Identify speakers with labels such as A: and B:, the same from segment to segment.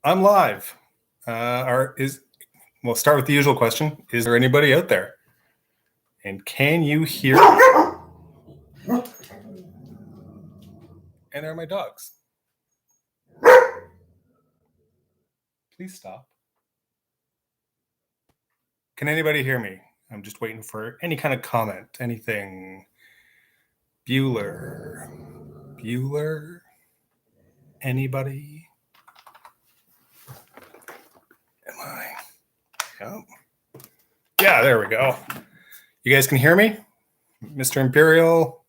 A: I'm live. We'll start with the usual question. Is there anybody out there? And can you hear me? And there are my dogs. Please stop. Can anybody hear me? I'm just waiting for any kind of comment, anything. Bueller? Anybody? Am I? Yep. Yeah, there we go. You guys can hear me? Mr. Imperial?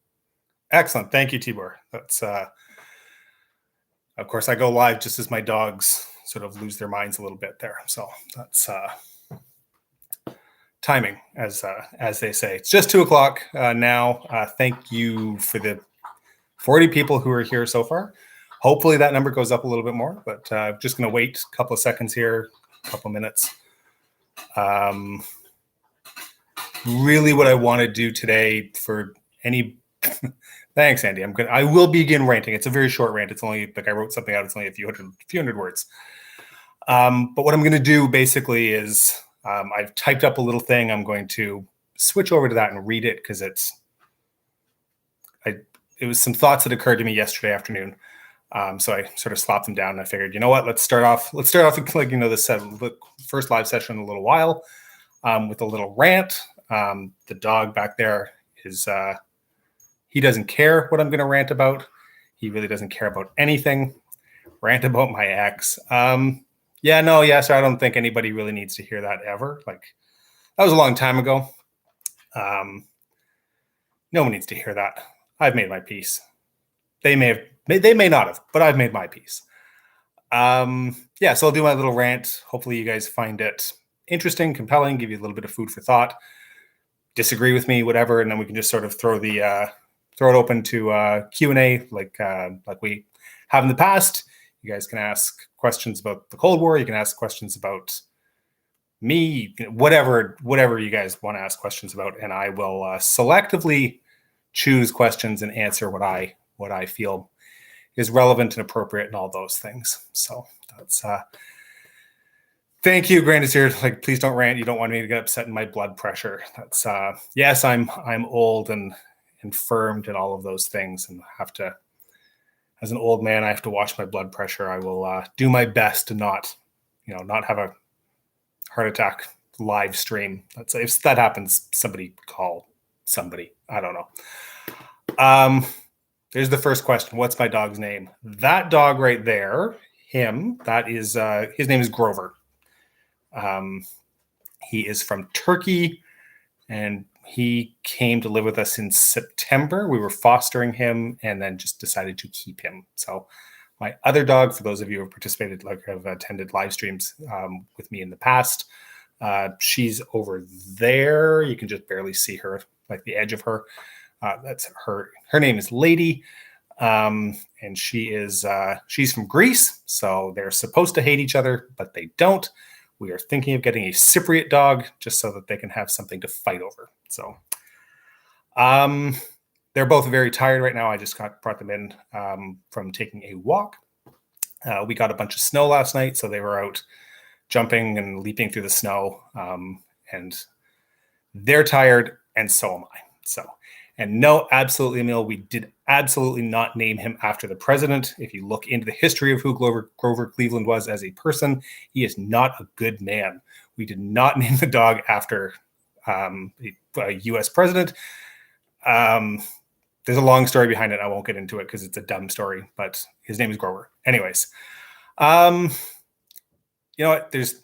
A: Excellent. Thank you, Tibor. That's, of course, I go live just as my dogs sort of lose their minds a little bit there. So that's timing, as they say. It's just 2:00 now. Thank you for the 40 people who are here so far. Hopefully that number goes up a little bit more, but I'm just going to wait a couple of seconds here, a couple of minutes. Really what I want to do today for any... Thanks, Andy. I will begin ranting. It's a very short rant. It's only, like I wrote something out, it's only a few hundred words. But what I'm going to do basically is I've typed up a little thing. I'm going to switch over to that and read it because it was some thoughts that occurred to me yesterday afternoon. So I sort of slapped them down and I figured, you know what, let's start off with, like, the first live session in a little while with a little rant. The dog back there is, he doesn't care what I'm going to rant about. He really doesn't care about anything. Rant about my ex. So I don't think anybody really needs to hear that ever. Like, that was a long time ago. No one needs to hear that. I've made my peace. They may not have, but I've made my peace. So I'll do my little rant. Hopefully you guys find it interesting, compelling, give you a little bit of food for thought. Disagree with me, whatever, and then we can just sort of throw it open to Q&A like we have in the past. You guys can ask questions about the Cold War. You can ask questions about me, whatever you guys want to ask questions about, and I will selectively choose questions and answer what I feel is relevant and appropriate and all those things. So that's thank you, Grandis here. Like, please don't rant. You don't want me to get upset in my blood pressure. That's yes, I'm old and infirmed and all of those things, and have to, as an old man, I have to watch my blood pressure. I will do my best to not have a heart attack live stream. That's, if that happens, somebody call somebody. I don't know. There's the first question. What's my dog's name? That dog right there, that is, his name is Grover. He is from Turkey, and he came to live with us in September. We were fostering him and then just decided to keep him. So my other dog, for those of you who have participated, like have attended live streams with me in the past, she's over there. You can just barely see her, like the edge of her. That's her. Her name is Lady, and she's from Greece. So they're supposed to hate each other, but they don't. We are thinking of getting a Cypriot dog just so that they can have something to fight over. So they're both very tired right now. I just brought them in from taking a walk. We got a bunch of snow last night, so they were out jumping and leaping through the snow, and they're tired, and so am I. So, and no, absolutely, Emil, we did absolutely not name him after the president. If you look into the history of who Grover Cleveland was as a person, he is not a good man. We did not name the dog after a U.S. president. There's a long story behind it. I won't get into it because it's a dumb story, but his name is Grover. Anyways, you know what? There's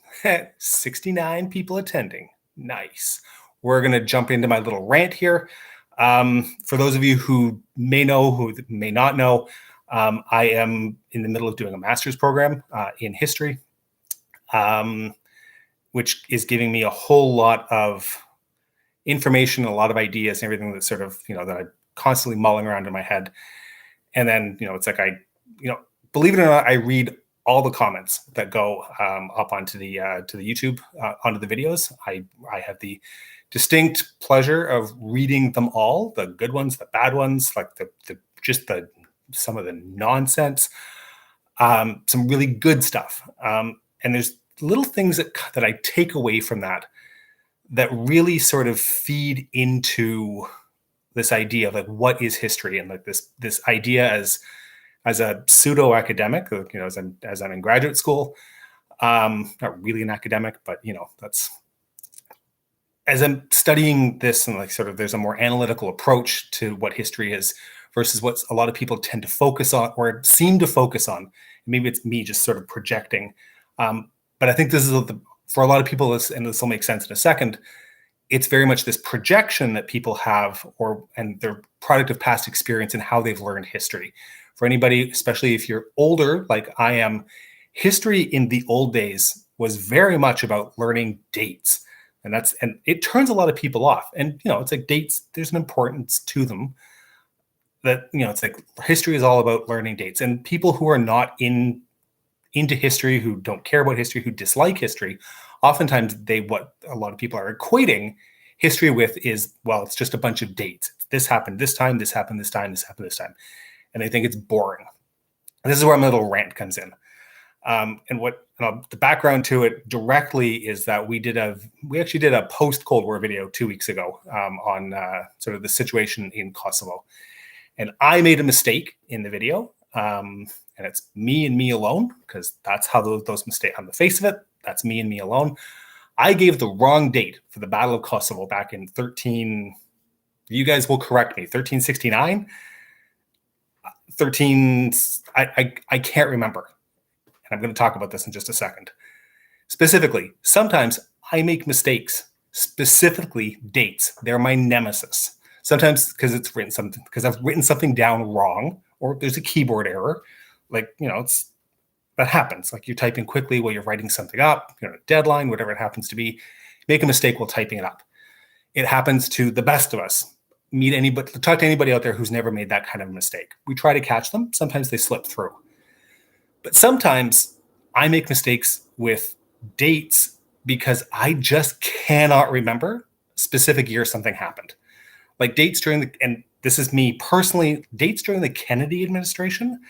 A: 69 people attending. Nice. We're going to jump into my little rant here. For those of you who may know, who may not know, I am in the middle of doing a master's program in history, which is giving me a whole lot of information, a lot of ideas, and everything that's sort of, that I'm constantly mulling around in my head. And then, it's like believe it or not, I read all the comments that go up onto the YouTube, onto the videos. I have the distinct pleasure of reading them all, the good ones, the bad ones, like some of the nonsense. some really good stuff. And there's little things that I take away from that really sort of feed into this idea of like what is history, and like this idea as a pseudo academic, as I'm in graduate school, not really an academic, but that's as I'm studying this, and like sort of there's a more analytical approach to what history is versus what a lot of people tend to focus on or seem to focus on. Maybe it's me just sort of projecting. But I think this is for a lot of people, and this will make sense in a second, it's very much this projection that people have and their product of past experience and how they've learned history. For anybody, especially if you're older, like I am, history in the old days was very much about learning dates. And it turns a lot of people off. And, it's like dates, there's an importance to them that, it's like history is all about learning dates. And people who are not into history, who don't care about history, who dislike history, oftentimes what a lot of people are equating history with is, well, it's just a bunch of dates. This happened this time, this happened this time, this happened this time. And they think it's boring. And this is where my little rant comes in. And what the background to it directly is that we actually did a post-Cold War video 2 weeks ago on sort of the situation in Kosovo. And I made a mistake in the video. And it's me and me alone, because that's how those mistakes, on the face of it, that's me and me alone. I gave the wrong date for the Battle of Kosovo back in you guys will correct me, 1369? I can't remember. And I'm going to talk about this in just a second. Specifically, sometimes I make mistakes, specifically dates. They're my nemesis. Sometimes because I've written something down wrong, or there's a keyboard error. Like, that happens. Like you're typing quickly while you're writing something up, a deadline, whatever it happens to be. Make a mistake while typing it up. It happens to the best of us. Talk to anybody out there who's never made that kind of mistake. We try to catch them. Sometimes they slip through. But sometimes I make mistakes with dates because I just cannot remember a specific year something happened. Like dates and this is me personally, dates during the Kennedy administration,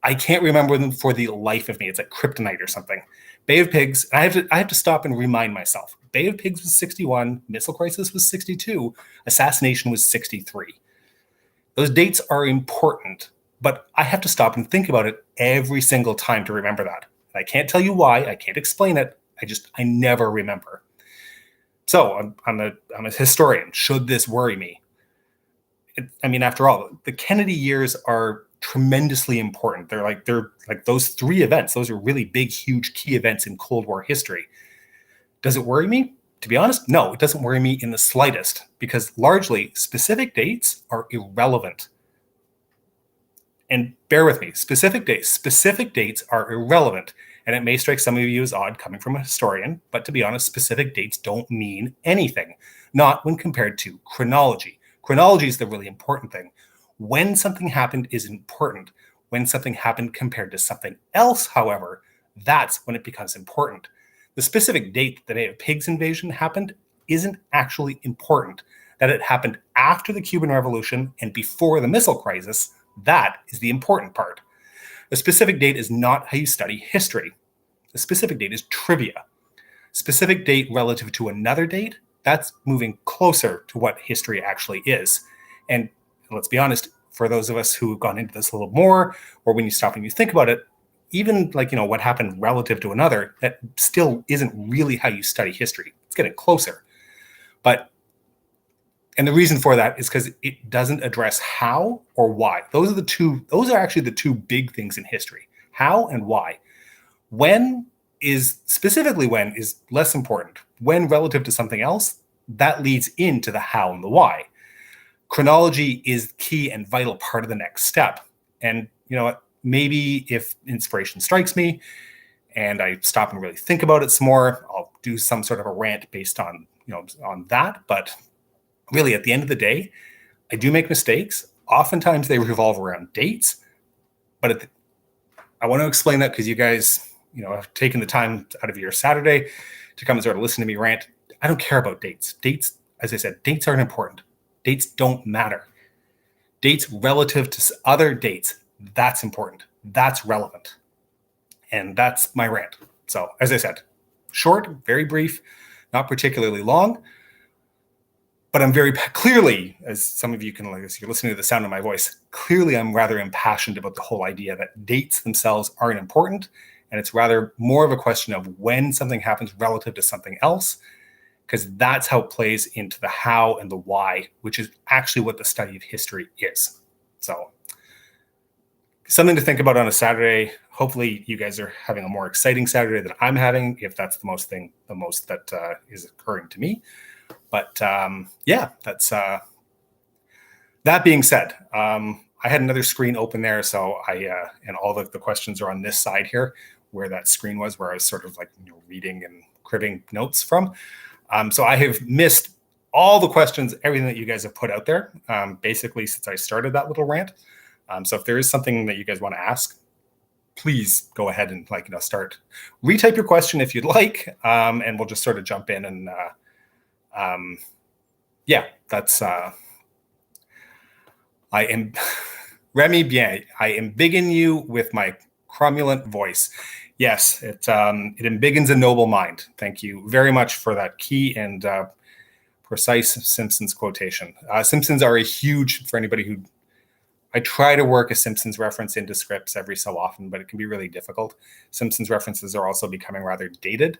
A: I can't remember them for the life of me. It's like kryptonite or something. Bay of Pigs, I have to stop and remind myself. Bay of Pigs was 61, Missile Crisis was 62, Assassination was 63. Those dates are important, but I have to stop and think about it every single time to remember that. And I can't tell you why. I can't explain it. I never remember. So I'm a historian. Should this worry me? After all, the Kennedy years are tremendously important. They're like those three events. Those are really big, huge key events in Cold War history. Does it worry me? To be honest, no, it doesn't worry me in the slightest, because largely specific dates are irrelevant. And bear with me, specific dates are irrelevant. And it may strike some of you as odd coming from a historian, but to be honest, specific dates don't mean anything, not when compared to chronology. Chronology is the really important thing. When something happened is important. When something happened compared to something else, however, that's when it becomes important. The specific date that the Bay of Pigs invasion happened isn't actually important. That it happened after the Cuban Revolution and before the missile crisis, that is the important part. A specific date is not how you study history. A specific date is trivia. Specific date relative to another date, that's moving closer to what history actually is. And let's be honest, for those of us who have gone into this a little more, or when you stop and you think about it, even what happened relative to another, that still isn't really how you study history. It's getting closer. And the reason for that is because it doesn't address how or why. Those are actually the two big things in history, how and why. When is less important. When relative to something else, that leads into the how and the why. Chronology is key and vital part of the next step. And maybe if inspiration strikes me and I stop and really think about it some more, I'll do some sort of a rant based on, on that. But really, at the end of the day, I do make mistakes. Oftentimes they revolve around dates, but I want to explain that because you guys, have taken the time out of your Saturday to come and sort of listen to me rant. I don't care about dates. Dates, as I said, dates aren't important. Dates don't matter. Dates relative to other dates, that's important. that's relevant. And that's my rant. So, as I said, short, very brief, not particularly long, but I'm very clearly, as some of you can, as you're listening to the sound of my voice, clearly I'm rather impassioned about the whole idea that dates themselves aren't important. And it's rather more of a question of when something happens relative to something else, because that's how it plays into the how and the why, which is actually what the study of history is. So something to think about on a Saturday. Hopefully you guys are having a more exciting Saturday than I'm having, if that's the most that is occurring to me. But yeah, that's that being said, I had another screen open there. So and all the questions are on this side here, where that screen was, where I was sort of like reading and cribbing notes from. So I have missed all the questions, everything that you guys have put out there, basically since I started that little rant. So if there is something that you guys want to ask, please go ahead and start retype your question if you'd like, and we'll just sort of jump in and yeah, that's I am Remy bien. I embiggen you with my cromulent voice. Yes, it embiggens a noble mind. Thank you very much for that key and precise Simpsons quotation. Simpsons are a huge, for anybody who, I try to work a Simpsons reference into scripts every so often, but it can be really difficult. Simpsons references are also becoming rather dated,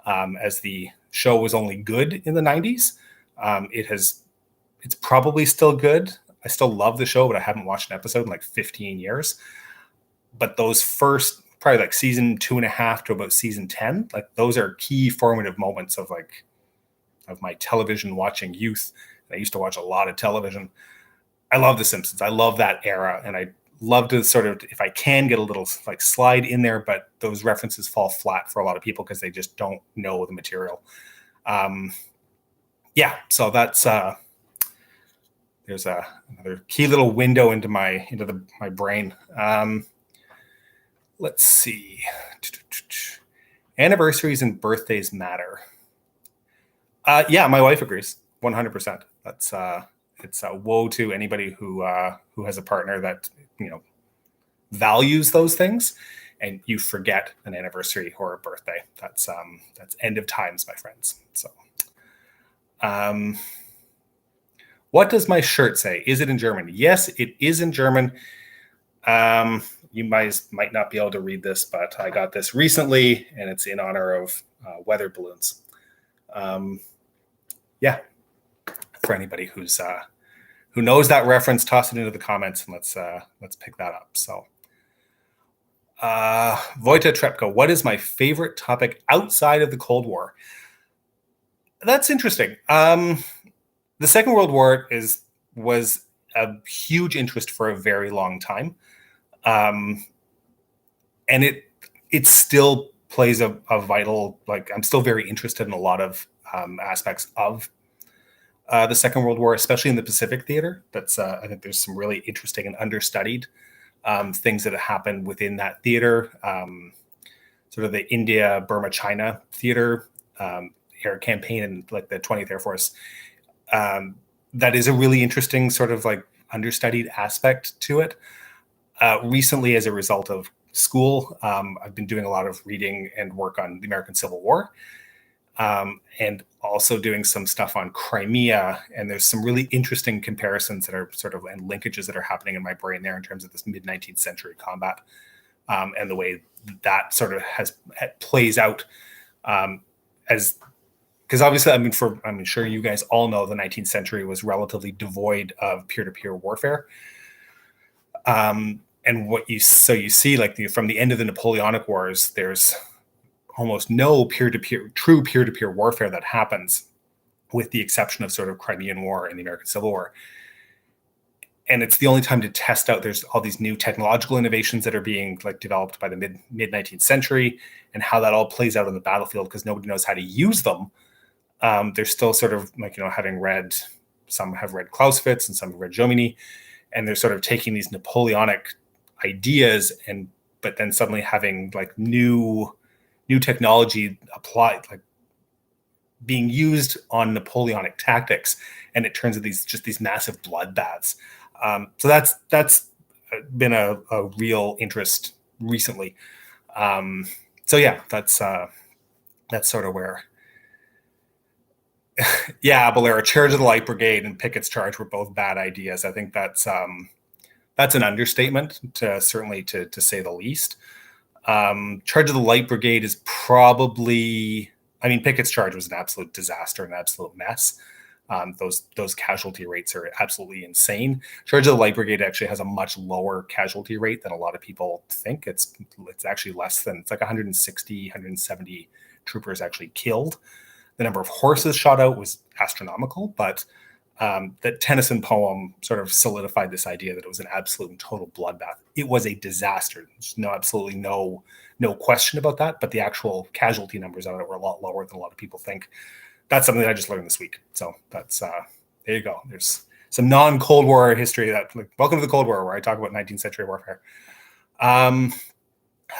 A: as the show was only good in the 90s. It's probably still good. I still love the show, but I haven't watched an episode in like 15 years. But those first, probably like season 2.5 to about season 10, like those are key formative moments of my television watching youth. I used to watch a lot of television. I love The Simpsons. I love that era. And I love to sort of, if I can, get a little like slide in there, but those references fall flat for a lot of people because they just don't know the material. Yeah, so that's there's another key little window into my brain. Let's see. Anniversaries and birthdays matter. Yeah, my wife agrees 100%. That's it's a woe to anybody who has a partner that values those things, and you forget an anniversary or a birthday. That's end of times, my friends. So, what does my shirt say? Is it in German? Yes, it is in German. You guys might not be able to read this, but I got this recently, and it's in honor of weather balloons. Yeah, for anybody who knows that reference, toss it into the comments and let's pick that up. So, Vojta Trepko, what is my favorite topic outside of the Cold War? That's interesting. The Second World War was a huge interest for a very long time, and it still plays a vital, like, I'm still very interested in a lot of aspects of the Second World War, especially in the Pacific theater. That's I think there's some really interesting and understudied things that have happened within that theater. Sort of the India, Burma, China theater air campaign and like the 20th Air Force. That is a really interesting sort of like understudied aspect to it. Recently, as a result of school, I've been doing a lot of reading and work on the American Civil War. And also doing some stuff on Crimea. And there's some really interesting comparisons that are sort of, and linkages that are happening in my brain there in terms of this mid-19th century combat, and the way that sort of plays out, because obviously, I'm sure you guys all know the 19th century was relatively devoid of peer-to-peer warfare. And you see like from the end of the Napoleonic Wars, there's almost no true peer-to-peer warfare that happens, with the exception of sort of Crimean War and the American Civil War. And it's the only time to test out, there's all these new technological innovations that are being like developed by the mid 19th century, and how that all plays out on the battlefield, because nobody knows how to use them. They're still sort of like, some have read Clausewitz and some have read Jomini, and they're sort of taking these Napoleonic ideas but then suddenly having like new technology applied, like being used on Napoleonic tactics, and it turns out these massive bloodbaths. So that's been a real interest recently. So yeah, that's sort of where. Yeah, Bolero, Charge of the Light Brigade and Pickett's Charge were both bad ideas. I think that's an understatement, certainly to say the least. Charge of the Light Brigade is probably, I mean, Pickett's Charge was an absolute disaster, an absolute mess. Those casualty rates are absolutely insane. Charge of the Light Brigade actually has a much lower casualty rate than a lot of people think. It's actually less than, it's like 160, 170 troopers actually killed. The number of horses shot out was astronomical, but that Tennyson poem sort of solidified this idea that it was an absolute and total bloodbath. It was a disaster. There's absolutely no question about that. But the actual casualty numbers on it were a lot lower than a lot of people think. That's something that I just learned this week. So that's there you go. There's some non-Cold War history welcome to the Cold War, where I talk about 19th century warfare. Have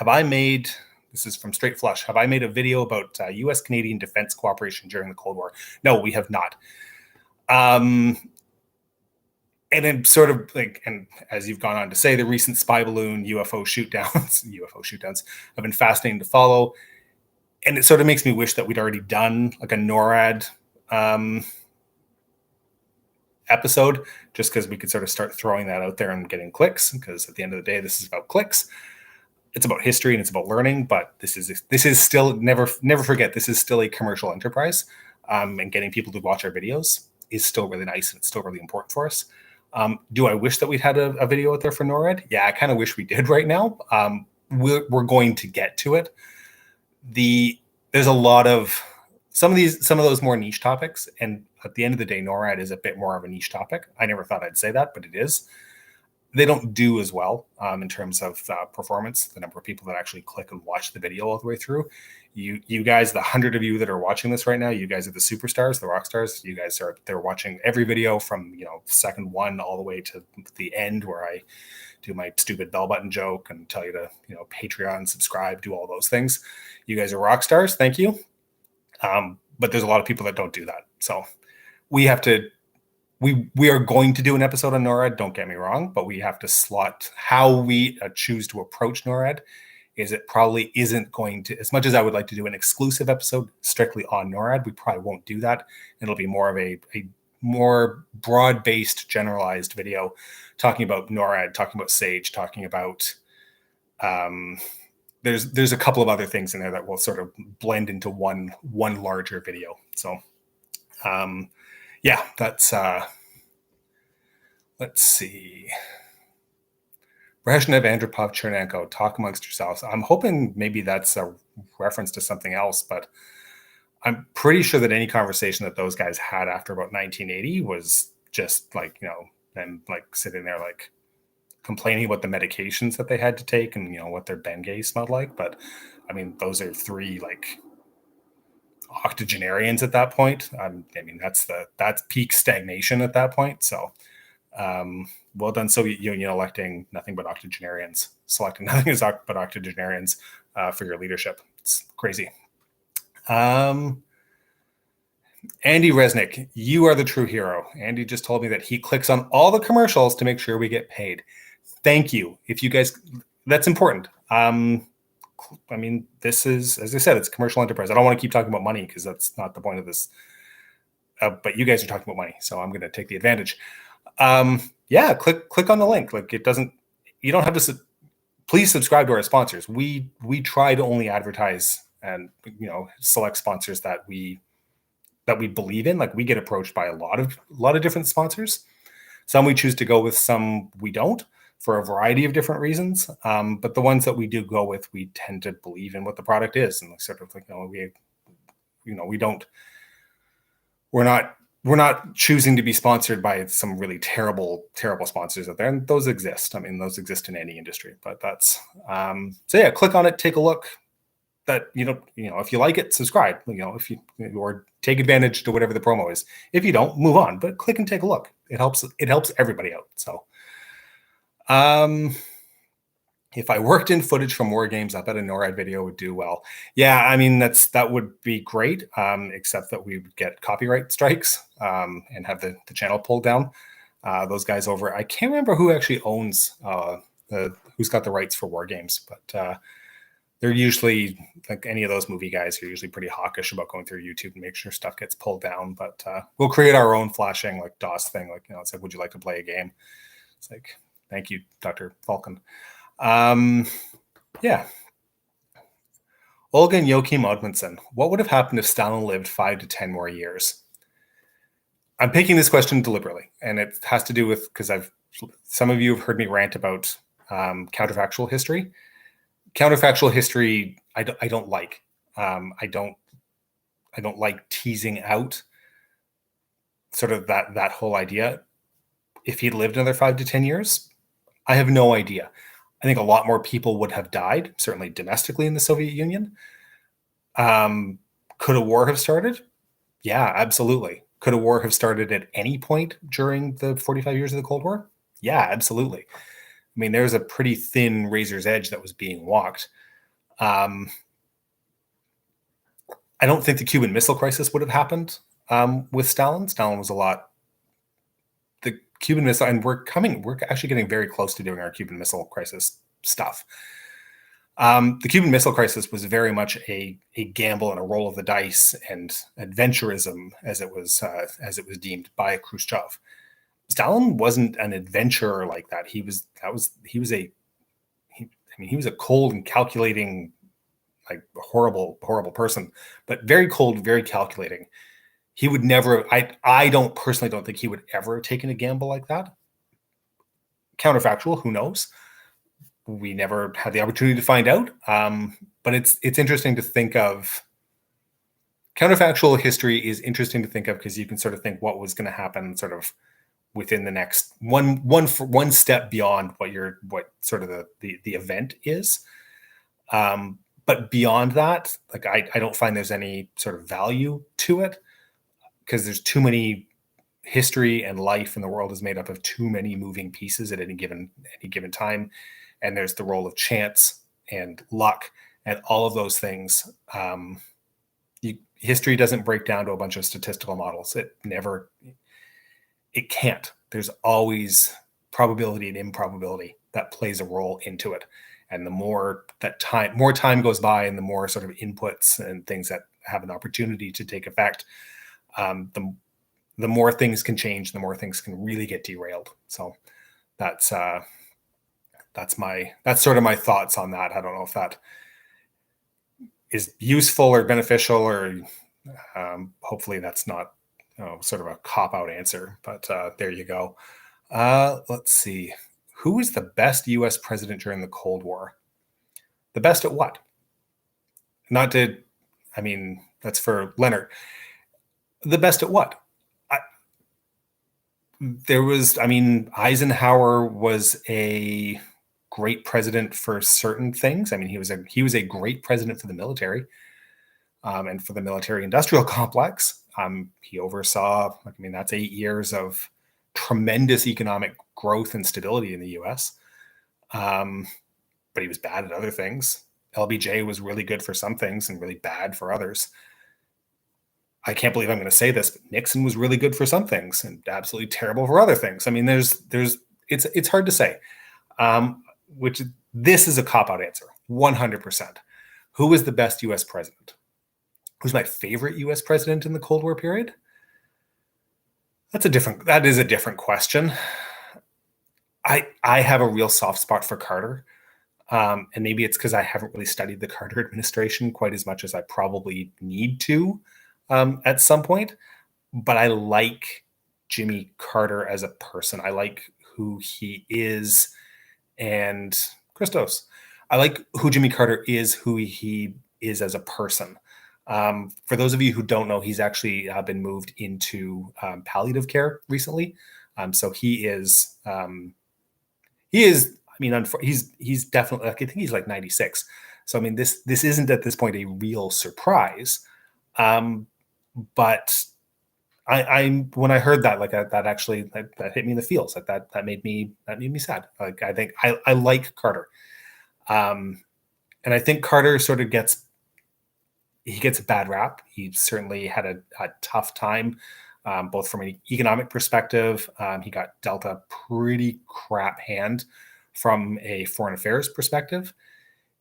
A: I made? This is from Straight Flush. Have I made a video about U.S.-Canadian defense cooperation during the Cold War? No, we have not. And then sort of and as you've gone on to say, the recent spy balloon UFO shootdowns have been fascinating to follow. And it sort of makes me wish that we'd already done like a NORAD episode, just because we could sort of start throwing that out there and getting clicks. Because at the end of the day, this is about clicks. It's about history and it's about learning, but this is still, never forget, this is still a commercial enterprise, and getting people to watch our videos is still really nice and it's still really important for us. Do I wish that we'd had a video out there for NORAD? Yeah, I kind of wish we did right now. We're going to get to it. There's a lot of some of those more niche topics, and at the end of the day, NORAD is a bit more of a niche topic. I never thought I'd say that, but it is. They don't do as well in terms of performance, the number of people that actually click and watch the video all the way through. You guys, the 100 of you that are watching this right now, you guys are the superstars, the rock stars. You guys they're watching every video from second one all the way to the end, where I do my stupid bell button joke and tell you to Patreon, subscribe, do all those things. You guys are rock stars. Thank you. But there's a lot of people that don't do that. So we have to. We are going to do an episode on NORAD, don't get me wrong, but we have to slot how we choose to approach NORAD. It probably isn't going to, as much as I would like to do an exclusive episode strictly on NORAD, we probably won't do that. It'll be more of a more broad-based, generalized video talking about NORAD, talking about SAGE, talking about there's a couple of other things in there that will sort of blend into one larger video. So yeah, that's let's see. Brezhnev, Andropov, Chernenko, talk amongst yourselves. I'm hoping maybe that's a reference to something else, but I'm pretty sure that any conversation that those guys had after about 1980 was just them sitting there complaining about the medications that they had to take and what their Bengay smelled like. But I mean, those are three octogenarians at that point. I mean, that's peak stagnation at that point. So well done, Soviet Union, electing nothing but octogenarians, selecting nothing but octogenarians for your leadership. It's crazy. Andy Resnick, you are the true hero. Andy just told me that he clicks on all the commercials to make sure we get paid. Thank you. If you guys, that's important. I mean, this is, as I said, it's a commercial enterprise. I don't want to keep talking about money because that's not the point of this. But you guys are talking about money, so I'm going to take the advantage. Yeah, click on the link. You don't have to. Please subscribe to our sponsors. We try to only advertise and select sponsors that we believe in. We get approached by a lot of different sponsors. Some we choose to go with, some we don't, for a variety of different reasons. But the ones that we do go with, we tend to believe in what the product is, and sort of we're not choosing to be sponsored by some really terrible sponsors out there, and those exist. I mean, those exist in any industry. But that's so yeah. Click on it, take a look. That if you like it, subscribe. If you or take advantage to whatever the promo is. If you don't, move on. But click and take a look. It helps everybody out. So. If I worked in footage from war games, I bet a NORAD video would do well. Yeah, I mean that would be great, except that we would get copyright strikes and have the channel pulled down. Those guys over, I can't remember who actually owns who's got the rights for war games, but they're usually, like any of those movie guys, are usually pretty hawkish about going through YouTube and make sure stuff gets pulled down. But we'll create our own flashing like DOS thing. Like, it's like, would you like to play a game? It's like, thank you, Dr. Falcon. Yeah. Olga and Joachim Odmundson. What would have happened if Stalin lived 5 to 10 more years? I'm picking this question deliberately, and it has to do with, because some of you have heard me rant about counterfactual history. Counterfactual history, I don't like. I don't like teasing out sort of that whole idea. If he'd lived another 5 to 10 years, I have no idea. I think a lot more people would have died, certainly domestically in the Soviet Union. Could a war have started? Yeah, absolutely. Could a war have started at any point during the 45 years of the Cold War? Yeah, absolutely. I mean, there's a pretty thin razor's edge that was being walked. I don't think the Cuban Missile Crisis would have happened with Stalin. Stalin was a lot. The Cuban Missile, and we're actually getting very close to doing our Cuban Missile Crisis stuff. The Cuban Missile Crisis was very much a gamble and a roll of the dice and adventurism, as it was deemed by Khrushchev. Stalin wasn't an adventurer like that. He was a cold and calculating, like horrible person, but very cold, very calculating. He would never. I personally don't think he would ever have taken a gamble like that. Counterfactual, who knows? We never had the opportunity to find out. But it's interesting to think of. Counterfactual history is interesting to think of because you can sort of think what was going to happen sort of within the next one step beyond what sort of the event is. But beyond that, like I don't find there's any sort of value to it because there's too many. History and life in the world is made up of too many moving pieces at any given time, and there's the role of chance and luck and all of those things. History doesn't break down to a bunch of statistical models. It can't. There's always probability and improbability that plays a role into it. And the more time goes by and the more sort of inputs and things that have an opportunity to take effect, the more things can change, the more things can really get derailed. So that's sort of my thoughts on that. I don't know if that is useful or beneficial, or hopefully that's not sort of a cop-out answer, but there you go. Let's see. Who was the best U.S. president during the Cold War? The best at what? That's for Leonard. The best at what? Eisenhower was a great president for certain things. I mean, he was a great president for the military, and for the military-industrial complex. He oversaw, that's 8 years of tremendous economic growth and stability in the U.S. But he was bad at other things. LBJ was really good for some things and really bad for others. I can't believe I'm going to say this, but Nixon was really good for some things and absolutely terrible for other things. I mean, it's hard to say. This is a cop-out answer, 100%. Who was the best U.S. president? Who's my favorite U.S. president in the Cold War period? That is a different question. I have a real soft spot for Carter. And maybe it's because I haven't really studied the Carter administration quite as much as I probably need to at some point. But I like Jimmy Carter as a person. I like who he is. And Christos, I like who Jimmy Carter is, who he is as a person. For those of you who don't know, he's actually been moved into palliative care recently. So he is. He's definitely. I think he's like 96. So this isn't at this point a real surprise. But when I heard that, that actually hit me in the feels. That made me sad. I think I like Carter, and I think Carter sort of gets a bad rap. He certainly had a tough time both from an economic perspective. He got dealt a pretty crap hand from a foreign affairs perspective.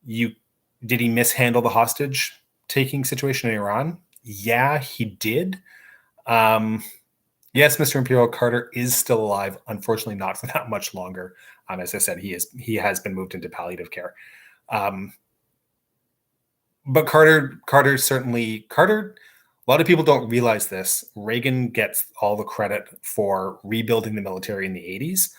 A: Did he mishandle the hostage taking situation in Iran? Yeah, he did. Yes, Mr. Imperial Carter is still alive. Unfortunately, not for that much longer. As I said, he has been moved into palliative care. But Carter, a lot of people don't realize this. Reagan gets all the credit for rebuilding the military in the 80s.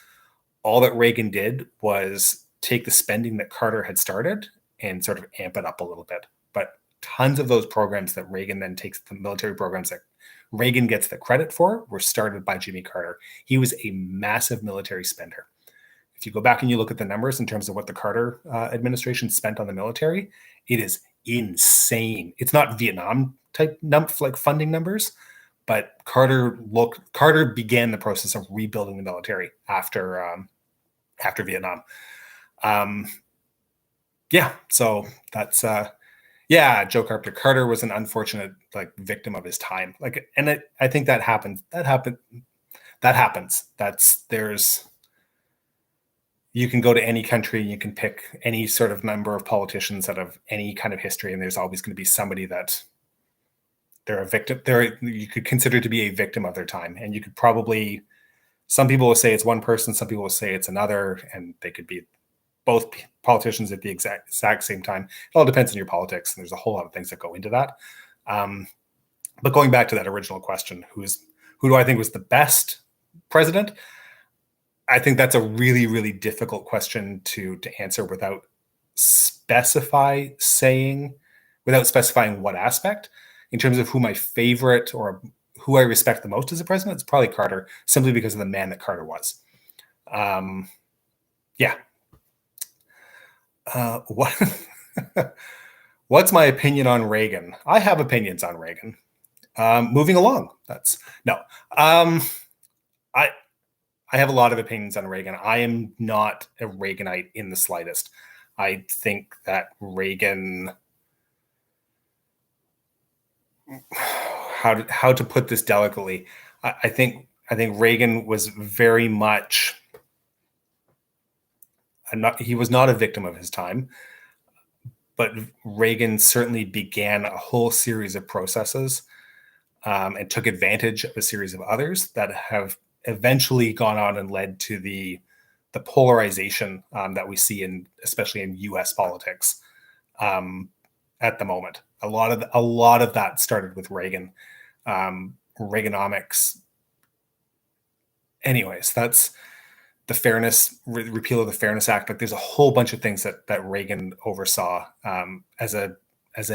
A: All that Reagan did was take the spending that Carter had started and sort of amp it up a little bit. But tons of those programs that Reagan then takes, the military programs that Reagan gets the credit for, were started by Jimmy Carter. He was a massive military spender. If you go back and you look at the numbers in terms of what the Carter administration spent on the military, it is insane. It's not Vietnam type funding numbers, but Carter began the process of rebuilding the military after Vietnam. So that's Joe Carpenter. Carter was an unfortunate victim of his time. I think that happens. You can go to any country and you can pick any sort of number of politicians out of any kind of history, and there's always going to be somebody that they're a victim. You could consider to be a victim of their time, and you could probably. Some people will say it's one person, some people will say it's another, and they could be both politicians at the exact same time. It all depends on your politics, and there's a whole lot of things that go into that. But going back to that original question, who do I think was the best president? I think that's a really, really difficult question to answer without specifying what aspect. In terms of who my favorite or who I respect the most as a president, it's probably Carter, simply because of the man that Carter was. What's my opinion on Reagan? I have opinions on Reagan. Moving along. I have a lot of opinions on Reagan. I am not a Reaganite in the slightest. I think that Reagan, how to put this delicately, I think Reagan was very much he was not a victim of his time, but Reagan certainly began a whole series of processes and took advantage of a series of others that have eventually gone on and led to the polarization that we see especially in U.S. politics at the moment. A lot of that started with Reagan, Reaganomics. Anyways, that's the repeal of the Fairness Act. There's a whole bunch of things that Reagan oversaw as a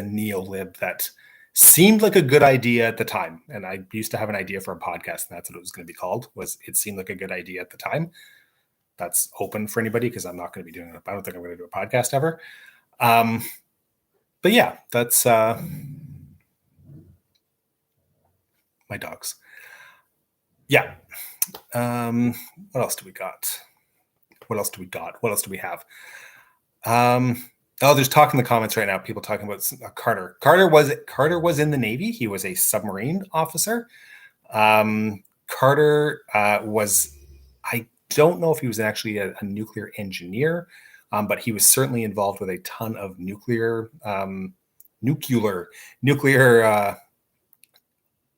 A: neo-lib that seemed like a good idea at the time. And I used to have an idea for a podcast, and that's what it was going to be called. It seemed like a good idea at the time. That's open for anybody because I'm not going to be doing it. I don't think I'm going to do a podcast ever. But yeah, that's my dogs. Yeah. What else do we got? What else do we have? There's talk in the comments right now. People talking about Carter. Carter was in the Navy. He was a submarine officer. Carter was. I don't know if he was actually a nuclear engineer, but he was certainly involved with a ton of nuclear.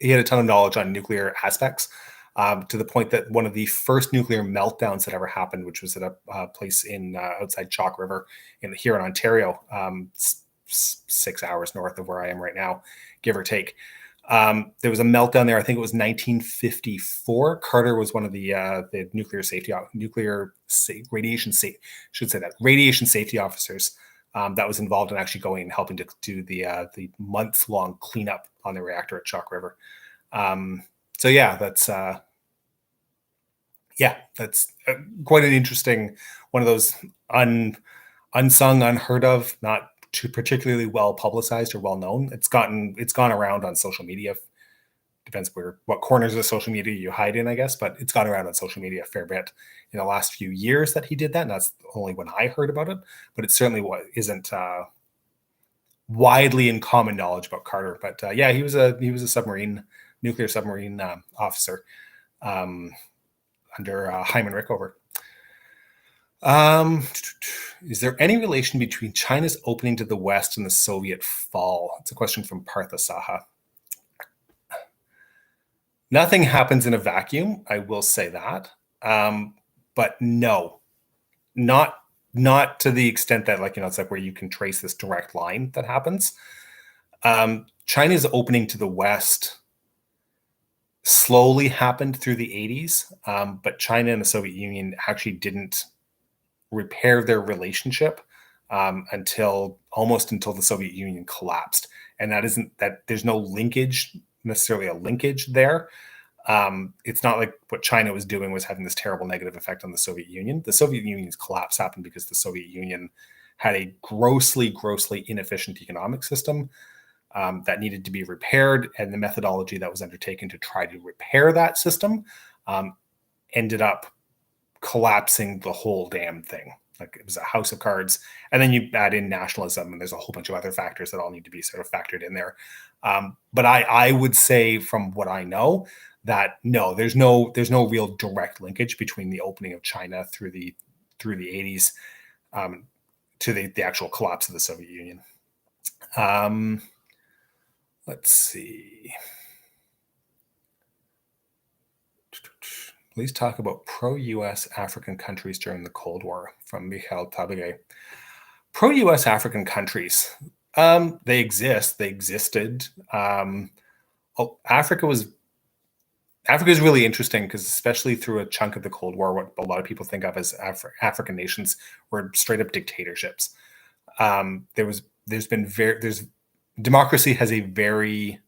A: He had a ton of knowledge on nuclear aspects. To the point that one of the first nuclear meltdowns that ever happened, which was at a place in outside Chalk River here in Ontario, 6 hours north of where I am right now, give or take. There was a meltdown there. I think it was 1954. Carter was one of the radiation safety officers that was involved in actually going and helping to do the month-long cleanup on the reactor at Chalk River. So yeah, that's quite an interesting one of those unsung, unheard of, not too particularly well publicized or well known. It's gone around on social media. Depends what corners of social media you hide in, I guess, but it's gone around on social media a fair bit in the last few years that he did that, and that's only when I heard about it. But it certainly isn't widely in common knowledge about Carter. But he was a submarine nuclear submarine officer under Hyman Rickover. Is there any relation between China's opening to the West and the Soviet fall? It's a question from Partha Saha. Nothing happens in a vacuum, I will say that. But no, not to the extent that, like, it's like where you can trace this direct line that happens. China's opening to the West slowly happened through the 80s, but China and the Soviet Union actually didn't repair their relationship until the Soviet Union collapsed. And there's no necessarily a linkage there. It's not like what China was doing was having this terrible negative effect on the Soviet Union. The Soviet Union's collapse happened because the Soviet Union had a grossly inefficient economic system that needed to be repaired, and the methodology that was undertaken to try to repair that system ended up collapsing the whole damn thing. Like, it was a house of cards. And then you add in nationalism, and there's a whole bunch of other factors that all need to be sort of factored in there. But I would say, from what I know, that no, there's no real direct linkage between the opening of China through the 80s to the actual collapse of the Soviet Union. Let's see. Please talk about pro-U.S. African countries during the Cold War, from Mikhail Tabige. Pro-U.S. African countries, they exist. They existed. Africa is really interesting because, especially through a chunk of the Cold War, what a lot of people think of as African nations were straight up dictatorships. Democracy has a very,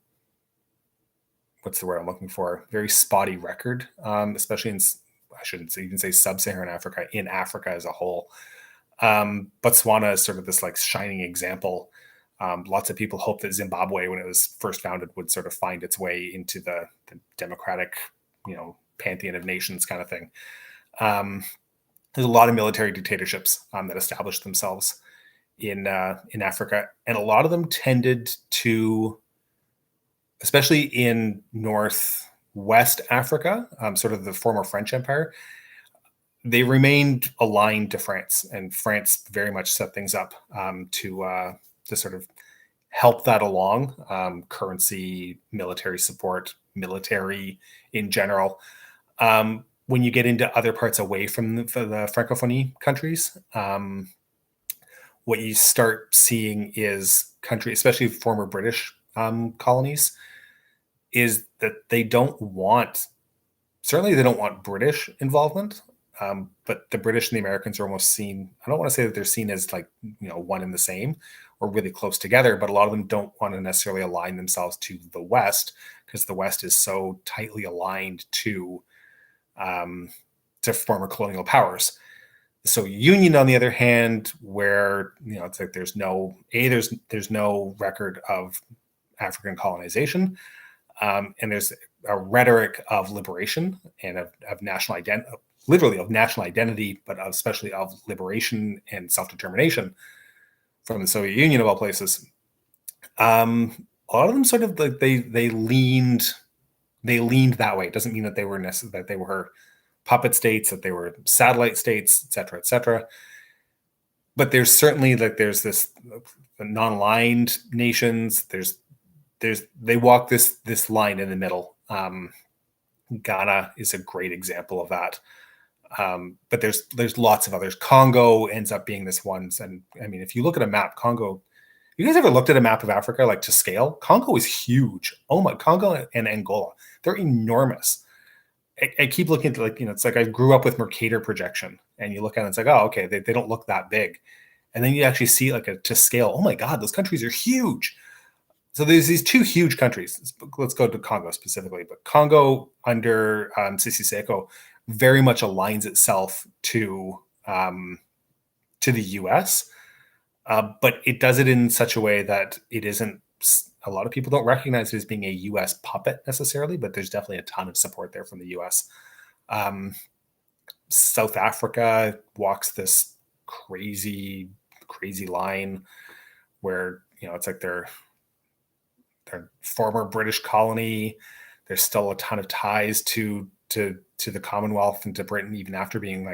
A: what's the word I'm looking for? Very spotty record, especially in, I shouldn't even say sub-Saharan Africa, in Africa as a whole. Botswana is sort of this like shining example. Lots of people hope that Zimbabwe, when it was first founded, would sort of find its way into the democratic, pantheon of nations kind of thing. There's a lot of military dictatorships that established themselves in Africa, and a lot of them tended to, especially in Northwest Africa, sort of the former French Empire, they remained aligned to France, and France very much set things up to sort of help that along. Currency, military support, military in general. When you get into other parts away from the Francophonie countries, what you start seeing is countries, especially former British colonies, is that they don't want British involvement, but the British and the Americans are almost seen, I don't want to say that they're seen as like, one and the same or really close together, but a lot of them don't want to necessarily align themselves to the West, because the West is so tightly aligned to former colonial powers. So Union, on the other hand, where it's like there's no record of African colonization, and there's a rhetoric of liberation and of national identity, literally of national identity, but especially of liberation and self-determination from the Soviet Union of all places. A lot of them sort of like they leaned that way. It doesn't mean that they were puppet states, that they were satellite states, et cetera, et cetera. But there's certainly there's this non-aligned nations. They walk this line in the middle. Ghana is a great example of that. But there's lots of others. Congo ends up being this one. And I mean, if you look at a map, Congo, you guys ever looked at a map of Africa, like to scale? Congo is huge. Oh my, Congo and Angola, they're enormous. I keep looking at it's like I grew up with Mercator projection, and you look at it, it's like, oh, okay, they don't look that big. And then you actually see to scale, oh my God, those countries are huge. So there's these two huge countries. Let's go to Congo specifically, but Congo under Sisi Seko very much aligns itself to the US, but it does it in such a way that it isn't. A lot of people don't recognize it as being a U.S. puppet necessarily, but there's definitely a ton of support there from the U.S. South Africa walks this crazy line where it's like their former British colony. There's still a ton of ties to the Commonwealth and to Britain, even after being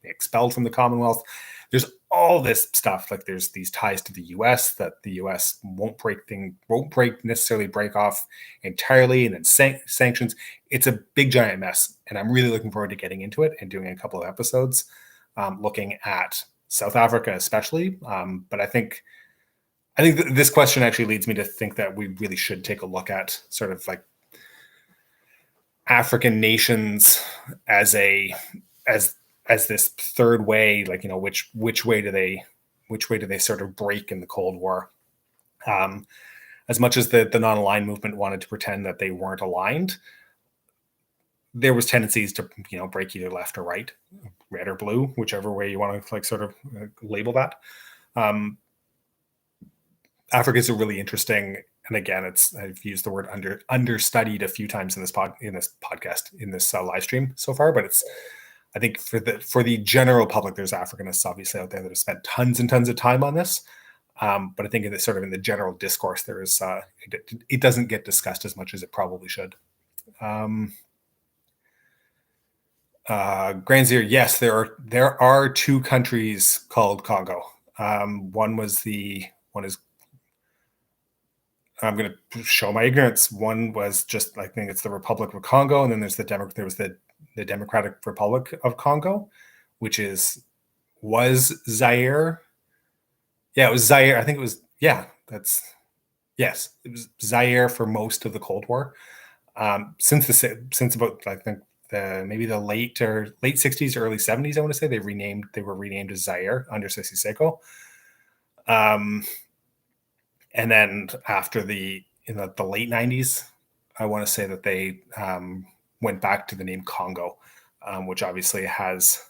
A: expelled from the Commonwealth. There's all this stuff. Like there's these ties to the U.S. that the U.S. won't necessarily break off entirely, and then sanctions. It's a big giant mess, and I'm really looking forward to getting into it and doing a couple of episodes looking at South Africa, especially. But I think this question actually leads me to think that we really should take a look at sort of like African nations as this third way, like, which way do they sort of break in the Cold War? As much as the non-aligned movement wanted to pretend that they weren't aligned, there was tendencies to break either left or right, red or blue, whichever way you want to sort of label that. Africa is a really interesting, and again, I've used the word understudied a few times in this podcast, in this live stream so far, but I think for the general public, there's Africanists obviously out there that have spent tons and tons of time on this. But I think in the general discourse, there is it doesn't get discussed as much as it probably should. Granzier, yes, there are two countries called Congo. One is. I'm going to show my ignorance. One was just, I think it's the Republic of Congo, and then there was the Democratic Republic of Congo, which was Zaire. Yeah, it was Zaire. I think it was. Yeah, yes, it was Zaire for most of the Cold War. Since about, I think, maybe the late 60s or early 70s, I want to say they were renamed as Zaire under Sissy Seko. And then after in the late 90s, I want to say that they went back to the name Congo, which obviously has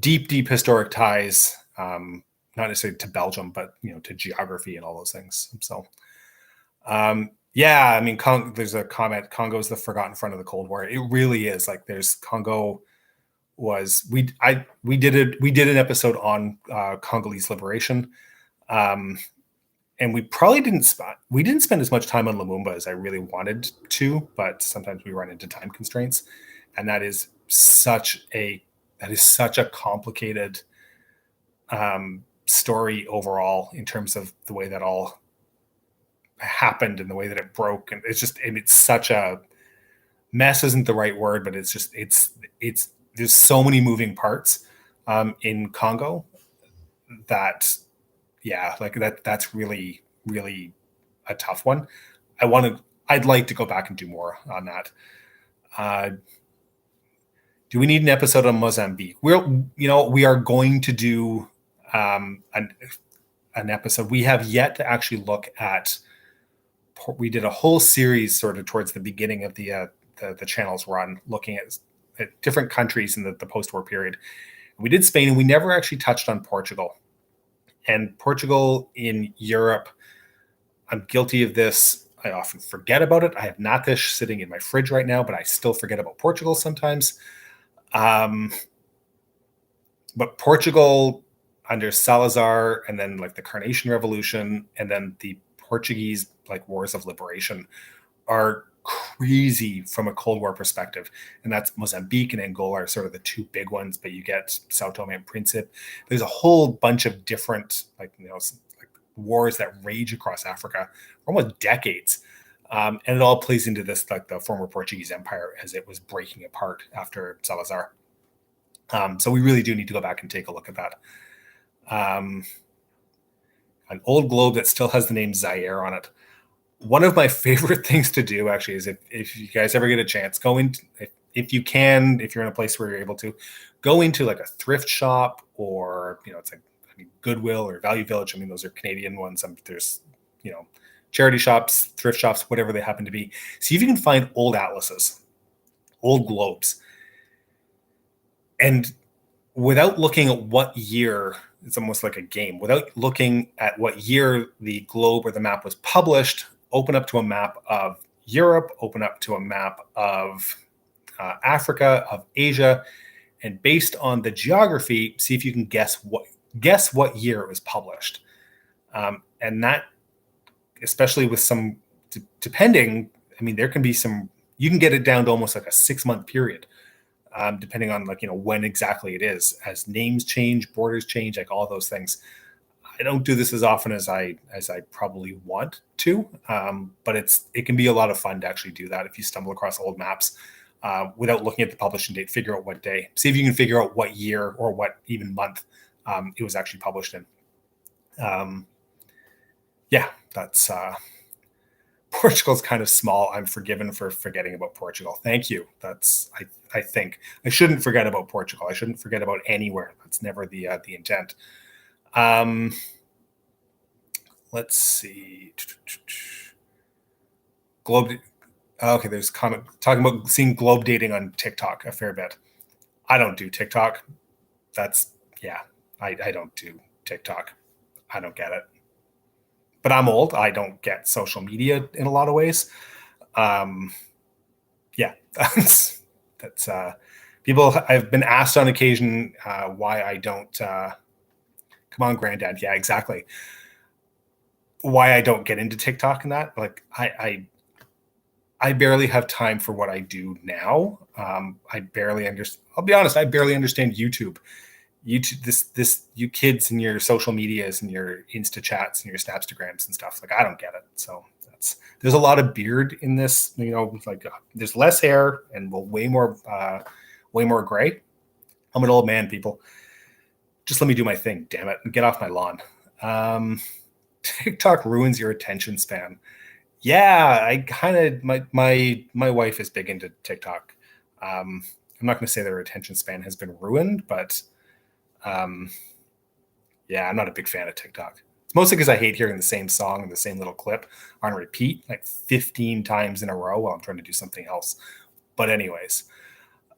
A: deep historic ties, not necessarily to Belgium, but to geography and all those things. So, yeah, I mean, there's a comment: Congo is the forgotten front of the Cold War. It really is. Like, there's Congo was we did an episode on Congolese liberation. And we probably didn't spend as much time on Lumumba as I really wanted to, but sometimes we run into time constraints, and that is such a complicated story overall in terms of the way that all happened and the way that it broke, and it's such a mess. Isn't the right word, but it's there's so many moving parts in Congo that. Yeah, like that's really, really a tough one. I'd like to go back and do more on that. Do we need an episode on Mozambique? We are going to do an episode. We have yet to actually look at. We did a whole series sort of towards the beginning of the channel's run, looking at different countries in the post-war period. We did Spain, and we never actually touched on Portugal. And Portugal in Europe, I'm guilty of this. I often forget about it. I have Natish sitting in my fridge right now, but I still forget about Portugal sometimes. But Portugal under Salazar, and then like the Carnation Revolution, and then the Portuguese wars of liberation are crazy from a Cold War perspective. And that's Mozambique and Angola are sort of the two big ones, but you get Sao Tome and Principe. There's a whole bunch of different wars that rage across Africa for almost decades. And it all plays into this, the former Portuguese Empire as it was breaking apart after Salazar. So we really do need to go back and take a look at that. An old globe that still has the name Zaire on it. One of my favorite things to do, actually, is if you guys ever get a chance, go in, if you're in a place where you're able to, go into a thrift shop, or it's Goodwill or Value Village. I mean, those are Canadian ones. There's charity shops, thrift shops, whatever they happen to be. See if you can find old atlases, old globes, and without looking at what year, it's almost like a game. Without looking at what year the globe or the map was published, open up to a map of Europe, open up to a map of Africa, of Asia, and based on the geography, see if you can guess what year it was published. And that, especially with some, depending, I mean, there can be some, you can get it down to almost like a 6-month period, depending on like, when exactly it is, as names change, borders change, like all those things. I don't do this as often as I probably want to, but it can be a lot of fun to actually do that if you stumble across old maps without looking at the publishing date. Figure out what day. See if you can figure out what year or what even month it was actually published in. Yeah, that's Portugal's kind of small. I'm forgiven for forgetting about Portugal. Thank you. I think I shouldn't forget about Portugal. I shouldn't forget about anywhere. That's never the intent. Let's see. Globe. Okay, there's comment talking about seeing globe dating on TikTok a fair bit. I don't do TikTok. I don't do TikTok. I don't get it. But I'm old. I don't get social media in a lot of ways. Yeah, that's people. I've been asked on occasion why I don't. Come on, granddad. Yeah, exactly. Why I don't get into TikTok and that. Like I barely have time for what I do now. I barely understand. I'll be honest. I barely understand YouTube. YouTube, you kids and your social medias and your Insta chats and your Snapstagrams and stuff. Like I don't get it. So there's a lot of beard in this. Like there's less hair and way more gray. I'm an old man, people. Just let me do my thing, damn it, and get off my lawn. TikTok ruins your attention span. Yeah, I kind of my wife is big into TikTok. I'm not going to say that her attention span has been ruined, but yeah, I'm not a big fan of TikTok. It's mostly because I hate hearing the same song and the same little clip on repeat like 15 times in a row while I'm trying to do something else. But anyways,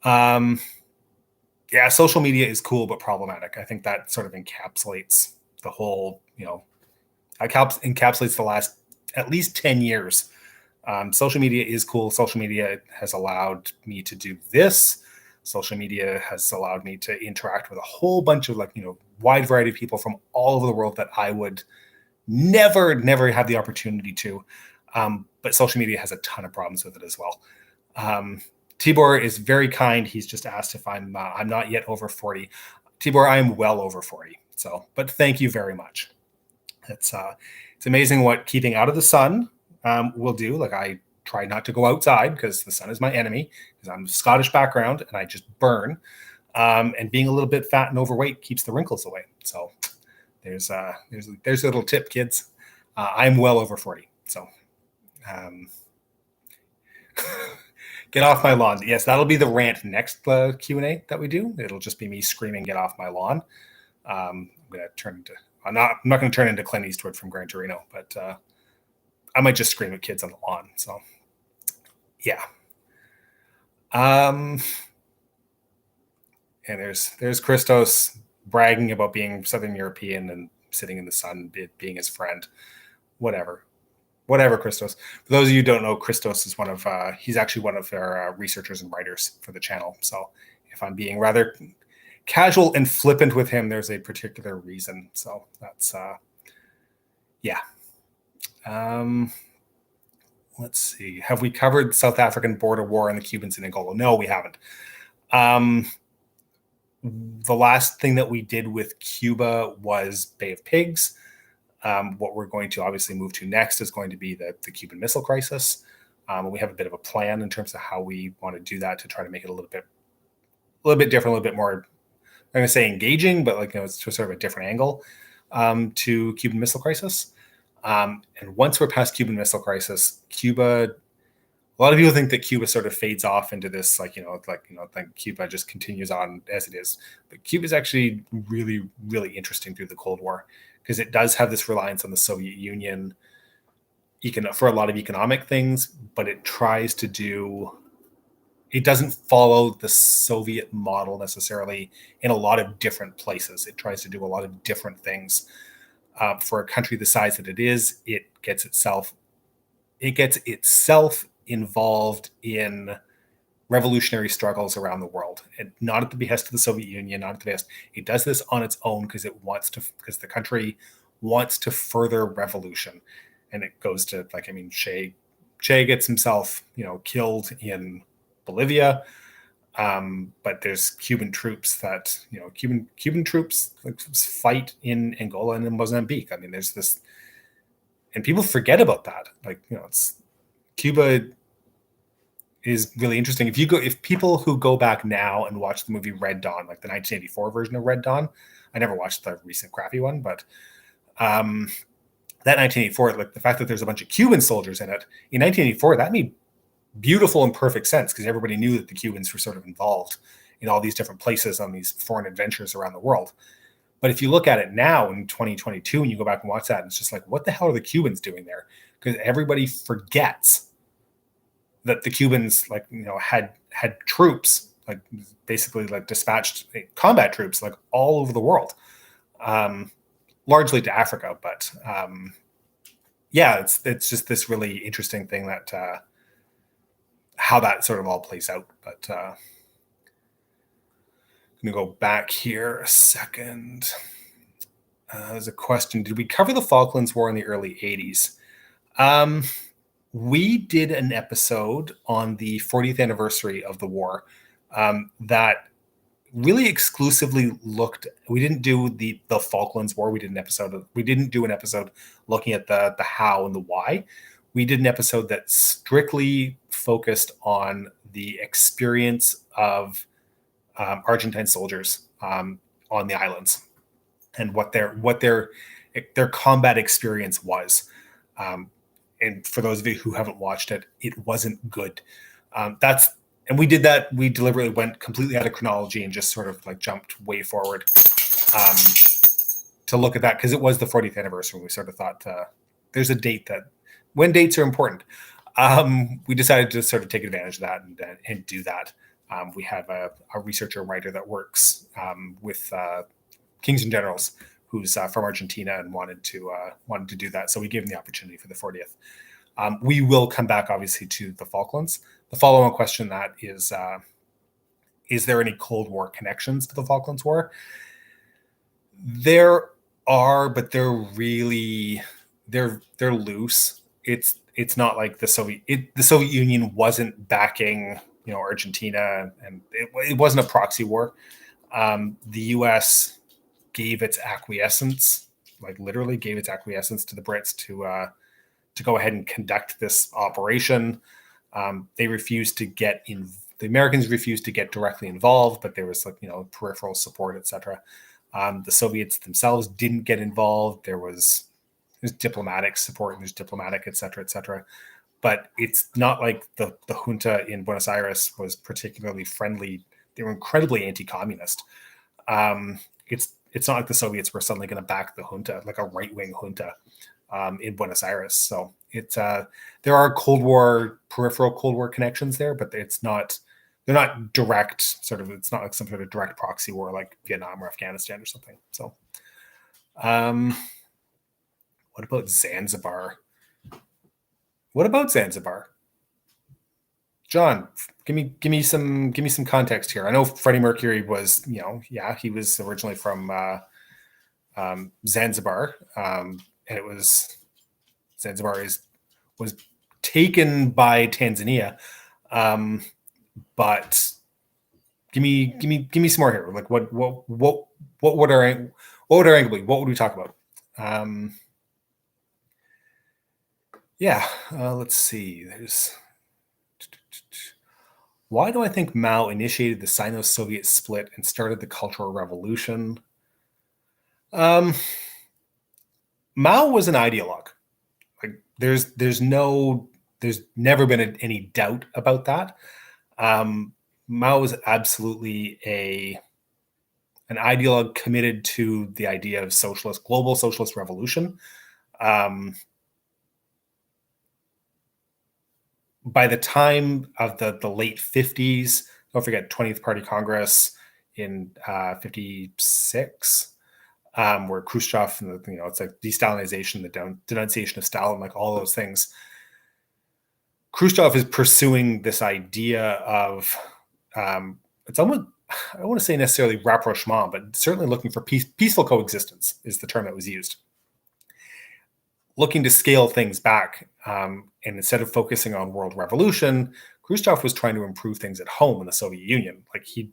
A: yeah, social media is cool but problematic. I think that sort of encapsulates the whole, encapsulates the last at least 10 years. Social media is cool. Social media has allowed me to do this. Social media has allowed me to interact with a whole bunch of wide variety of people from all over the world that I would never have the opportunity to. But social media has a ton of problems with it as well. Tibor is very kind. He's just asked if I'm not yet over 40. Tibor, I am well over 40. So, but thank you very much. It's amazing what keeping out of the sun will do. Like I try not to go outside because the sun is my enemy, because I'm Scottish background and I just burn. And being a little bit fat and overweight keeps the wrinkles away. So there's a little tip, kids. I'm well over 40. So get off my lawn. Yes, that'll be the rant next Q&A that we do. It'll just be me screaming, get off my lawn. I'm not going to turn into Clint Eastwood from Gran Torino, but I might just scream at kids on the lawn. So yeah. And there's Christos bragging about being Southern European and sitting in the sun, being his friend. Whatever, Christos. For those of you who don't know, Christos is he's actually one of our researchers and writers for the channel. So if I'm being rather casual and flippant with him, there's a particular reason. So that's, yeah. Let's see. Have we covered South African border war and the Cubans in Angola? No, we haven't. The last thing that we did with Cuba was Bay of Pigs. What we're going to obviously move to next is going to be the Cuban Missile Crisis. We have a bit of a plan in terms of how we want to do that to try to make it a little bit different, a little bit more, I'm going to say engaging, but it's to sort of a different angle to Cuban Missile Crisis. And once we're past Cuban Missile Crisis, Cuba, a lot of people think that Cuba sort of fades off into this, like Cuba just continues on as it is. But Cuba is actually really, really interesting through the Cold War because it does have this reliance on the Soviet Union for a lot of economic things, but it doesn't follow the Soviet model necessarily in a lot of different places. It tries to do a lot of different things. For a country the size that it is, it gets itself involved in revolutionary struggles around the world, and not at the behest of the Soviet Union, not at the behest. It does this on its own because the country wants to further revolution, and it goes to Che Che gets himself, killed in Bolivia. But there's Cuban troops that, Cuban troops fight in Angola and in Mozambique. I mean, there's this, and people forget about that. Like, it's Cuba is really interesting. If people who go back now and watch the movie Red Dawn, like the 1984 version of Red Dawn, I never watched the recent crappy one, but that 1984, like the fact that there's a bunch of Cuban soldiers in it in 1984, that made beautiful and perfect sense because everybody knew that the Cubans were sort of involved in all these different places on these foreign adventures around the world. But if you look at it now in 2022 and you go back and watch that, and it's just like, what the hell are the Cubans doing there? Because everybody forgets that the Cubans, had troops, like basically like dispatched combat troops, like all over the world, largely to Africa. But yeah, it's just this really interesting thing that how that sort of all plays out. But I'm gonna go back here a second. There's a question: did we cover the Falklands War in the early '80s? We did an episode on the 40th anniversary of the war that really exclusively looked. We didn't do the Falklands War. We didn't do an episode looking at the how and the why. We did an episode that strictly focused on the experience of Argentine soldiers on the islands and what their combat experience was. And for those of you who haven't watched it, it wasn't good. And we did that. We deliberately went completely out of chronology and just sort of like jumped way forward to look at that because it was the 40th anniversary. We sort of thought there's a date that when dates are important. We decided to sort of take advantage of that and do that. We have a researcher and writer that works with Kings and Generals who's from Argentina and wanted to do that. So we gave him the opportunity for the 40th. We will come back, obviously, to the Falklands. The follow-on question that is there any Cold War connections to the Falklands War? There are, but they're loose. It's not like the Soviet Union wasn't backing, Argentina, and it wasn't a proxy war. The U.S. gave its acquiescence, like literally gave its acquiescence to the Brits to go ahead and conduct this operation. They refused to get in. The Americans refused to get directly involved, but there was peripheral support, etc. The Soviets themselves didn't get involved. There's diplomatic support and there's diplomatic, etc. But it's not like the junta in Buenos Aires was particularly friendly. They were incredibly anti-communist. It's not like the Soviets were suddenly going to back the junta, like a right-wing junta in Buenos Aires. So there are peripheral Cold War connections there, but they're not direct sort of. It's not like some sort of direct proxy war like Vietnam or Afghanistan or something. So, what about Zanzibar? John, give me some context here. I know Freddie Mercury was, he was originally from Zanzibar, and it was Zanzibar was taken by Tanzania, but give me some more here. Like what would our angle be? What would we talk about? Let's see. Why do I think Mao initiated the Sino-Soviet split and started the Cultural Revolution? Mao was an ideologue. Like there's never been any doubt about that. Mao was absolutely an ideologue committed to the idea of global socialist revolution. By the time of the late 50s, don't forget 20th Party Congress in 56, where Khrushchev, it's like de-Stalinization, the denunciation of Stalin, like all those things. Khrushchev is pursuing this idea of, it's almost, I don't want to say necessarily rapprochement, but certainly looking for peaceful coexistence is the term that was used. looking to scale things back. And instead of focusing on world revolution, Khrushchev was trying to improve things at home in the Soviet Union. Like he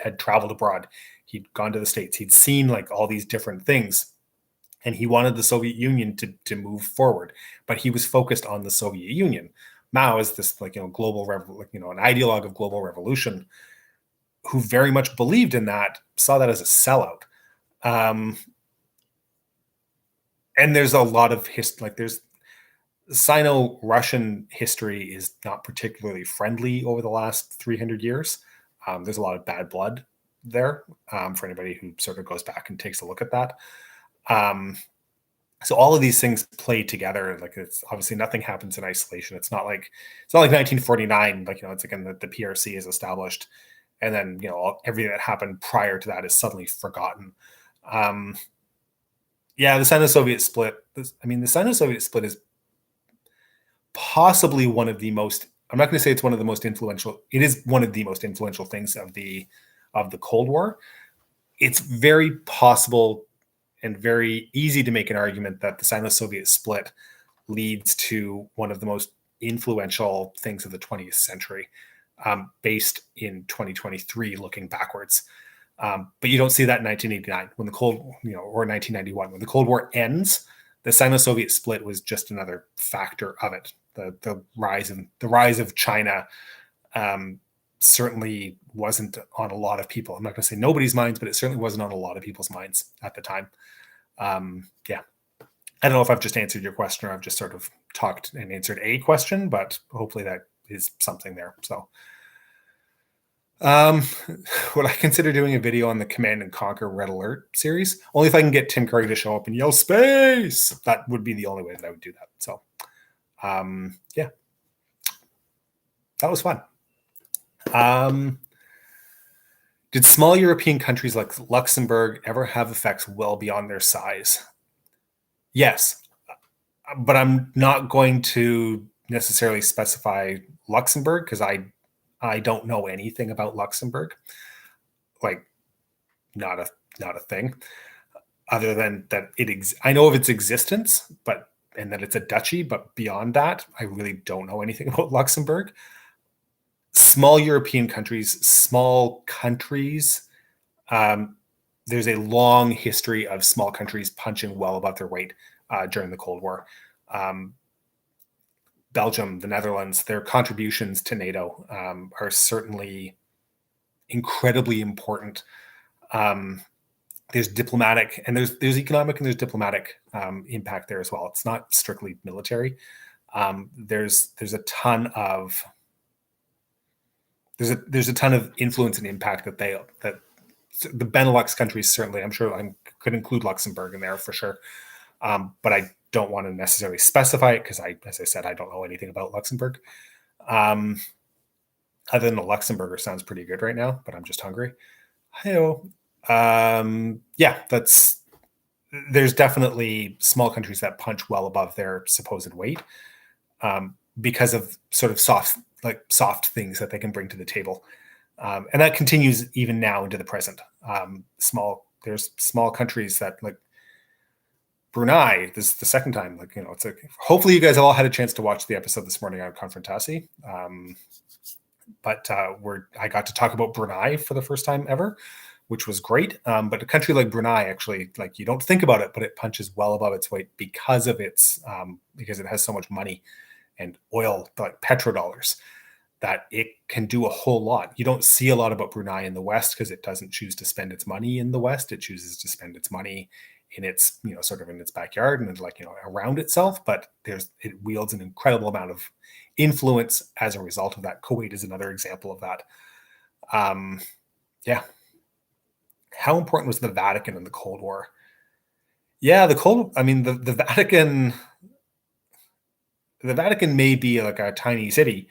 A: had traveled abroad, he'd gone to the States, he'd seen like all these different things, and he wanted the Soviet Union to move forward. But he was focused on the Soviet Union. Mao is this like global an ideologue of global revolution, who very much believed in that, saw that as a sellout. And there's a lot of history, like there's Sino-Russian history is not particularly friendly over the last 300 years. There's a lot of bad blood there, for anybody who sort of goes back and takes a look at that. So all of these things play together. Like it's obviously nothing happens in isolation. It's not like 1949. Like it's again that the PRC is established, and then everything that happened prior to that is suddenly forgotten. The Sino-Soviet split. The Sino-Soviet split is possibly one of the most. I'm not going to say it's one of the most influential. It is one of the most influential things of the Cold War. It's very possible and very easy to make an argument that the Sino-Soviet split leads to one of the most influential things of the 20th century, based in 2023, looking backwards. But you don't see that in 1989 when the or 1991 when the Cold War ends. The Sino-Soviet split was just another factor of it. The rise of China certainly wasn't on a lot of people. I'm not going to say nobody's minds, but it certainly wasn't on a lot of people's minds at the time. I don't know if I've just answered your question or I've just sort of talked and answered a question, but hopefully that is something there. So would I consider doing a video on the Command and Conquer Red Alert series? Only if I can get Tim Curry to show up and yell space. That would be the only way that I would do that. So that was fun. Did small European countries like Luxembourg ever have effects well beyond their size? Yes, but I'm not going to necessarily specify Luxembourg because I don't know anything about Luxembourg. Like, not a thing, other than that I know of its existence, and that it's a duchy, but beyond that, I really don't know anything about Luxembourg. Small European countries, there's a long history of small countries punching well above their weight during the Cold War. Belgium, the Netherlands, their contributions to NATO are certainly incredibly important. There's diplomatic and there's economic and there's diplomatic impact there as well. It's not strictly military. There's a ton of influence and impact that the Benelux countries certainly. I'm sure I could include Luxembourg in there for sure, but I don't want to necessarily specify it because as I said, I don't know anything about Luxembourg. Other than the Luxembourger sounds pretty good right now, but I'm just hungry. Hi-oh. There's definitely small countries that punch well above their supposed weight because of sort of soft things that they can bring to the table. And that continues even now into the present. There's small countries that like Brunei. This is the second time, it's hopefully you guys all had a chance to watch the episode this morning on Confrontasi. But I got to talk about Brunei for the first time ever, which was great. But a country like Brunei, actually, you don't think about it, but it punches well above its weight because it has so much money and oil, like petrodollars, that it can do a whole lot. You don't see a lot about Brunei in the West because it doesn't choose to spend its money in the West. It chooses to spend its money in its, sort of in its backyard and around itself. But it wields an incredible amount of influence as a result of that. Kuwait is another example of that. How important was the Vatican in the Cold War? Yeah, the Vatican may be like a tiny city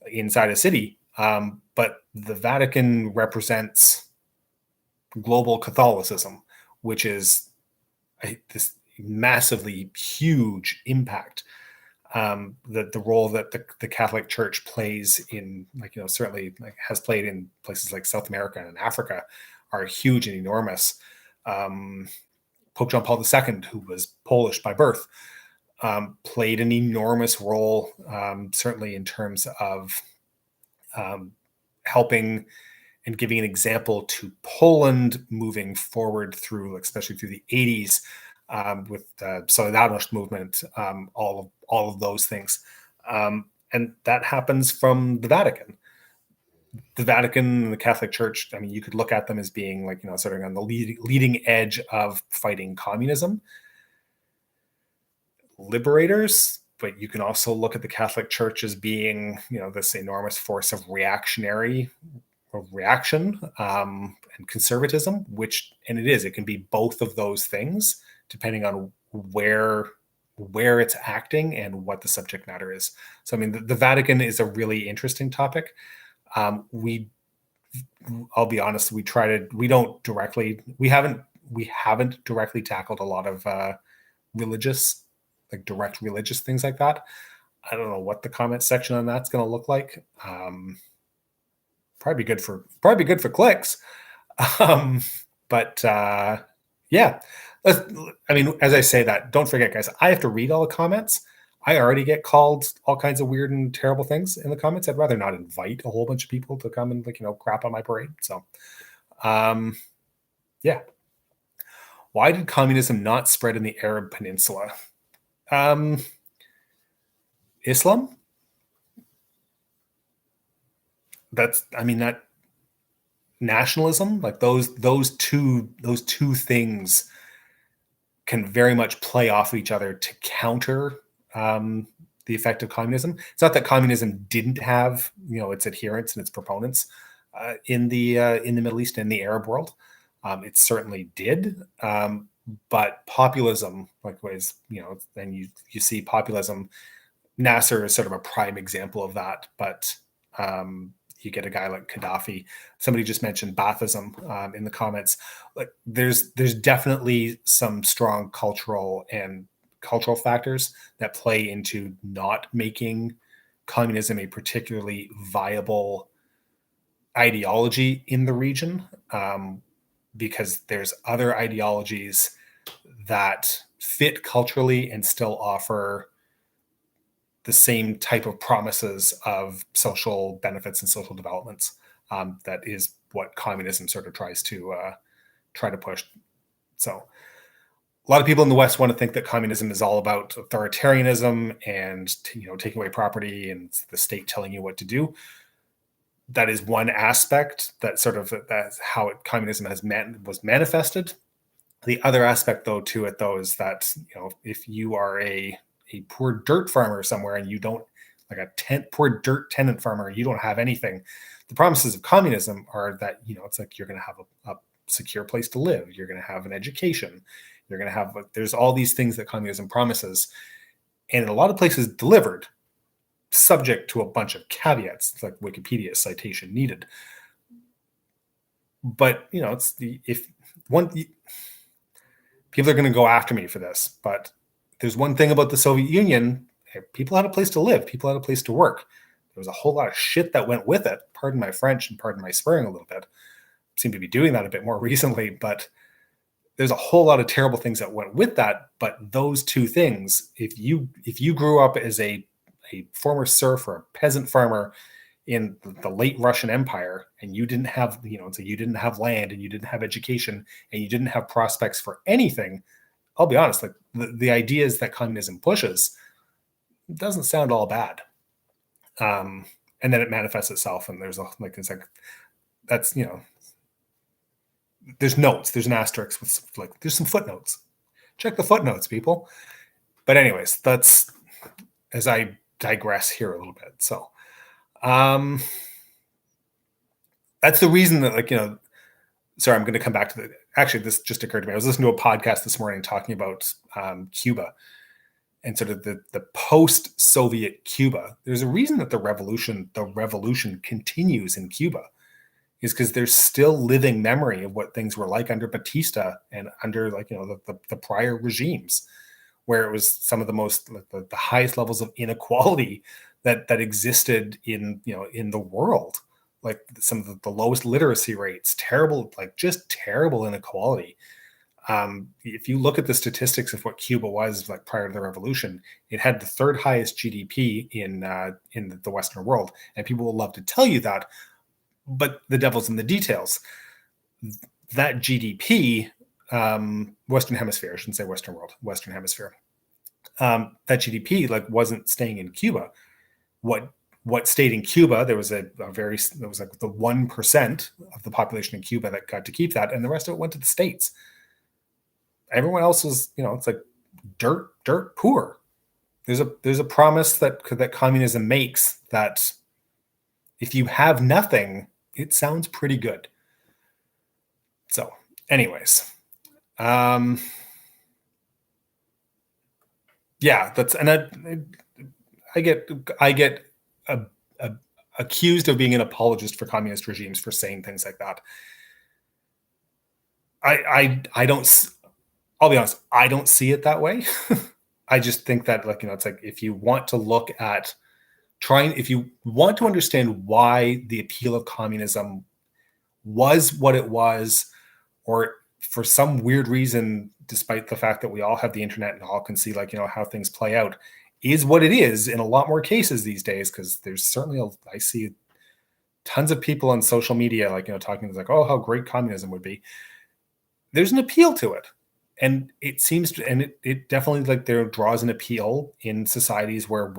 A: inside a city, but the Vatican represents global Catholicism, which is this massively huge impact. The role that the Catholic Church plays in, certainly has played in places like South America and Africa, are huge and enormous. Pope John Paul II, who was Polish by birth, played an enormous role, certainly in terms of helping and giving an example to Poland moving forward through, especially through the 80s, with the Solidarność movement, all of those things. And that happens from the Vatican. The Vatican and the Catholic Church, I mean, you could look at them as being like, sort of on the leading edge of fighting communism, liberators, but you can also look at the Catholic Church as being, this enormous force of reaction and conservatism, and it can be both of those things depending on where it's acting and what the subject matter is. So, I mean, the Vatican is a really interesting topic. I'll be honest, we haven't directly tackled a lot of direct religious things like that. I don't know what the comment section on that's going to look like. Probably good for clicks. Yeah. I mean, as I say that, don't forget, guys, I have to read all the comments. I already get called all kinds of weird and terrible things in the comments. I'd rather not invite a whole bunch of people to come and crap on my parade. So, yeah. Why did communism not spread in the Arab Peninsula? Islam? That nationalism, like those two things can very much play off each other to counter the effect of communism. It's not that communism didn't have its adherents and its proponents in the Middle East and the Arab world. It certainly did, but populism, likewise, then you see populism. Nasser is sort of a prime example of that, but you get a guy like Gaddafi. Somebody just mentioned Baathism in the comments. Like there's definitely some strong cultural factors that play into not making communism a particularly viable ideology in the region, because there's other ideologies that fit culturally and still offer the same type of promises of social benefits and social developments. That is what communism sort of tries to push. So a lot of people in the West want to think that communism is all about authoritarianism and taking away property and the state telling you what to do. That is one aspect that's how communism was manifested. The other aspect, though, to it, though, is that if you are a poor dirt farmer somewhere and you don't, like poor dirt tenant farmer, you don't have anything. The promises of communism are that it's like you're going to have a secure place to live, you're going to have an education, you're going to have there's all these things that communism promises, and in a lot of places delivered, subject to a bunch of caveats, like Wikipedia citation needed. But people are going to go after me for this, but there's one thing about the Soviet Union: people had a place to live, people had a place to work. There was a whole lot of shit that went with it. Pardon my French and pardon my swearing a little bit. Seem to be doing that a bit more recently, but there's a whole lot of terrible things that went with that. But those two things, if you grew up as a former serf or a peasant farmer in the late Russian Empire, and you didn't have, so you didn't have land and you didn't have education and you didn't have prospects for anything, I'll be honest, like the ideas that communism pushes doesn't sound all bad. And then it manifests itself, and there's there's notes, there's an asterisk with there's some footnotes. Check the footnotes, people. But anyways, that's as I digress here a little bit. So that's the reason that sorry, I'm going to come back to actually, this just occurred to me. I was listening to a podcast this morning talking about Cuba and sort of the post-Soviet Cuba. There's a reason that the revolution continues in Cuba, is because there's still living memory of what things were like under Batista and under the prior regimes, where it was some of the most the highest levels of inequality that existed in the world. Like some of the lowest literacy rates, terrible, just terrible inequality. If you look at the statistics of what Cuba was like prior to the revolution, it had the third highest GDP in the Western world, and people will love to tell you that, but the devil's in the details. That GDP, Western Hemisphere, I shouldn't say Western world, Western Hemisphere. That GDP like wasn't staying in Cuba. What stayed in Cuba, there was like the 1% of the population in Cuba that got to keep that, and the rest of it went to the States. Everyone else was, it's like dirt poor. There's a promise that communism makes that if you have nothing, it sounds pretty good. So, anyways, yeah, that's, and I get accused of being an apologist for communist regimes for saying things like that. I don't. I'll be honest, I don't see it that way. I just think that, like, it's like if you want to look at if you want to understand why the appeal of communism was what it was, or for some weird reason, despite the fact that we all have the internet and all can see, like, how things play out, is what it is in a lot more cases these days, because there's certainly I see tons of people on social media, like, talking like, oh, how great communism would be. There's an appeal to it. And it seems to, and it definitely, like, there draws an appeal in societies where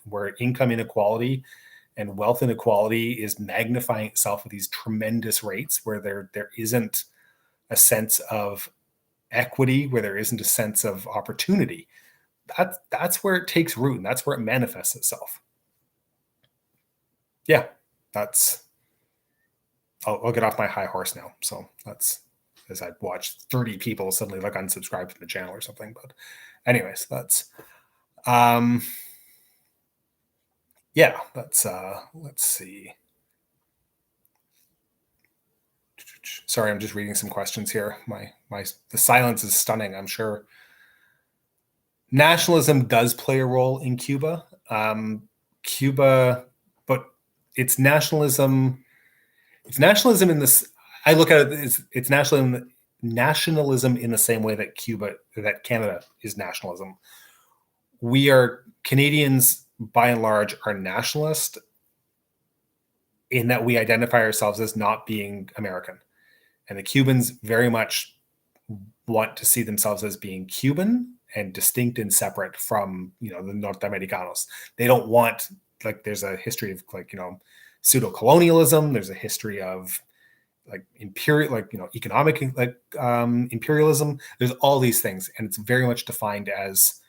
A: where income inequality and wealth inequality is magnifying itself at these tremendous rates, where there isn't a sense of equity, where there isn't a sense of opportunity. That's where it takes root, and that's where it manifests itself. Yeah, I'll get off my high horse now. So that's, as I've watched 30 people suddenly like unsubscribe from the channel or something. But anyways, that's yeah, that's let's see. Sorry, I'm just reading some questions here. The silence is stunning, I'm sure. Nationalism does play a role in Cuba. Cuba, but it's nationalism. It's nationalism in this. I look at it, it's nationalism in the same way that Canada is nationalism. We are Canadians, by and large, are nationalist in that we identify ourselves as not being American. And the Cubans very much want to see themselves as being Cuban and distinct and separate from, the Norteamericanos. They don't want, like, there's a history of, like, pseudo-colonialism. There's a history of, like, imperial, like, economic, like, imperialism. There's all these things, and it's very much defined as,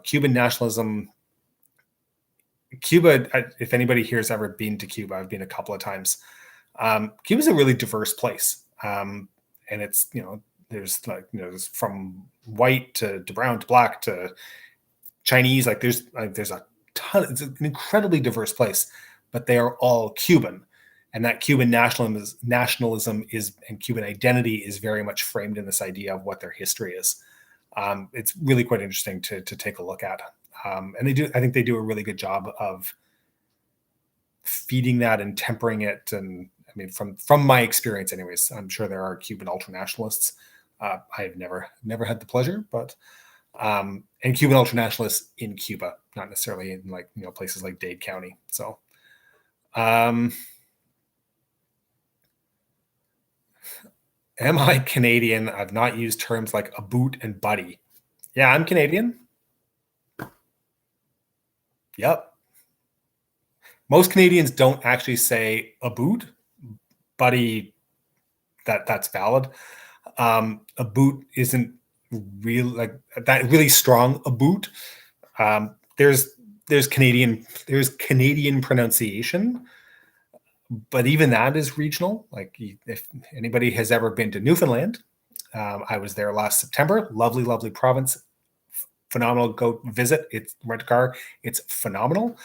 A: Cuban nationalism. Cuba, if anybody here has ever been to Cuba, I've been a couple of times. Cuba's a really diverse place, and it's, there's, like, there's from white to brown to black to Chinese. Like, there's a ton. It's an incredibly diverse place, but they are all Cuban. And that Cuban nationalism is, and Cuban identity is very much framed in this idea of what their history is. It's really quite interesting to take a look at. And I think they do a really good job of feeding that and tempering it. And I mean, from my experience anyways, I'm sure there are Cuban ultranationalists. I've never had the pleasure, but, and Cuban ultranationalists in Cuba, not necessarily in, like, places like Dade County. So, am I Canadian? I've not used terms like a boot and buddy. Yeah, I'm Canadian. Yep. Most Canadians don't actually say a boot. Buddy, that's valid. A boot isn't real, like, that really strong a boot. There's Canadian pronunciation, but even that is regional. Like, if anybody has ever been to Newfoundland, I was there last September. Lovely province, phenomenal. Go visit. It's rent a car. It's phenomenal.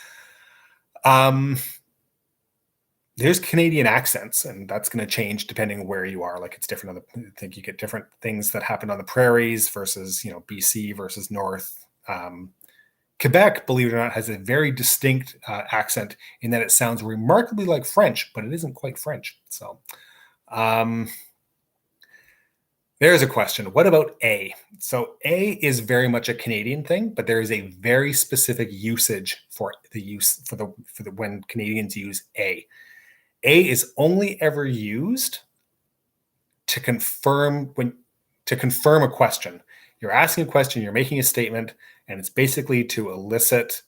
A: There's Canadian accents, and that's going to change depending on where you are. Like, it's different. I think you get different things that happen on the prairies versus, BC versus North. Quebec, believe it or not, has a very distinct accent in that it sounds remarkably like French, but it isn't quite French. So, There's a question. What about A? So A is very much a Canadian thing, but there is a very specific usage for the when Canadians use A. A is only ever used to confirm a question. You're asking a question, you're making a statement, and it's basically to elicit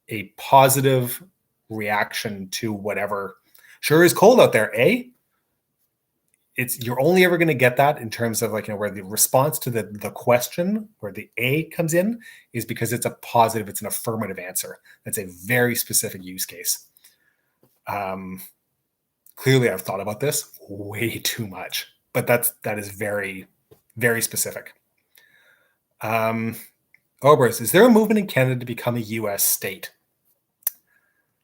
A: a positive reaction to whatever. Sure is cold out there, eh? You're only ever going to get that in terms of where the response to the question, where the A comes in, is because it's a positive, it's an affirmative answer. That's a very specific use case. Clearly, I've thought about this way too much, but that is very, very specific. Obers, is there a movement in Canada to become a U.S. state?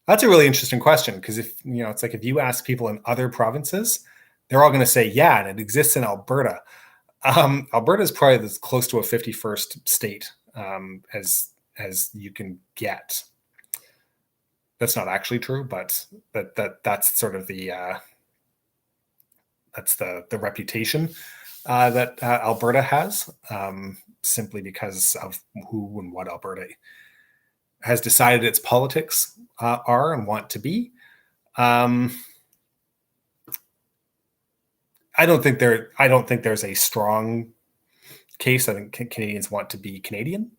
A: That's a really interesting question, because it's like if you ask people in other provinces, they're all going to say, yeah, and it exists in Alberta. Alberta is probably as close to a 51st state as you can get. That's not actually true, but that's sort of the reputation that Alberta has, simply because of who and what Alberta has decided its politics are and want to be. I don't think there's a strong case. I think Canadians want to be Canadian,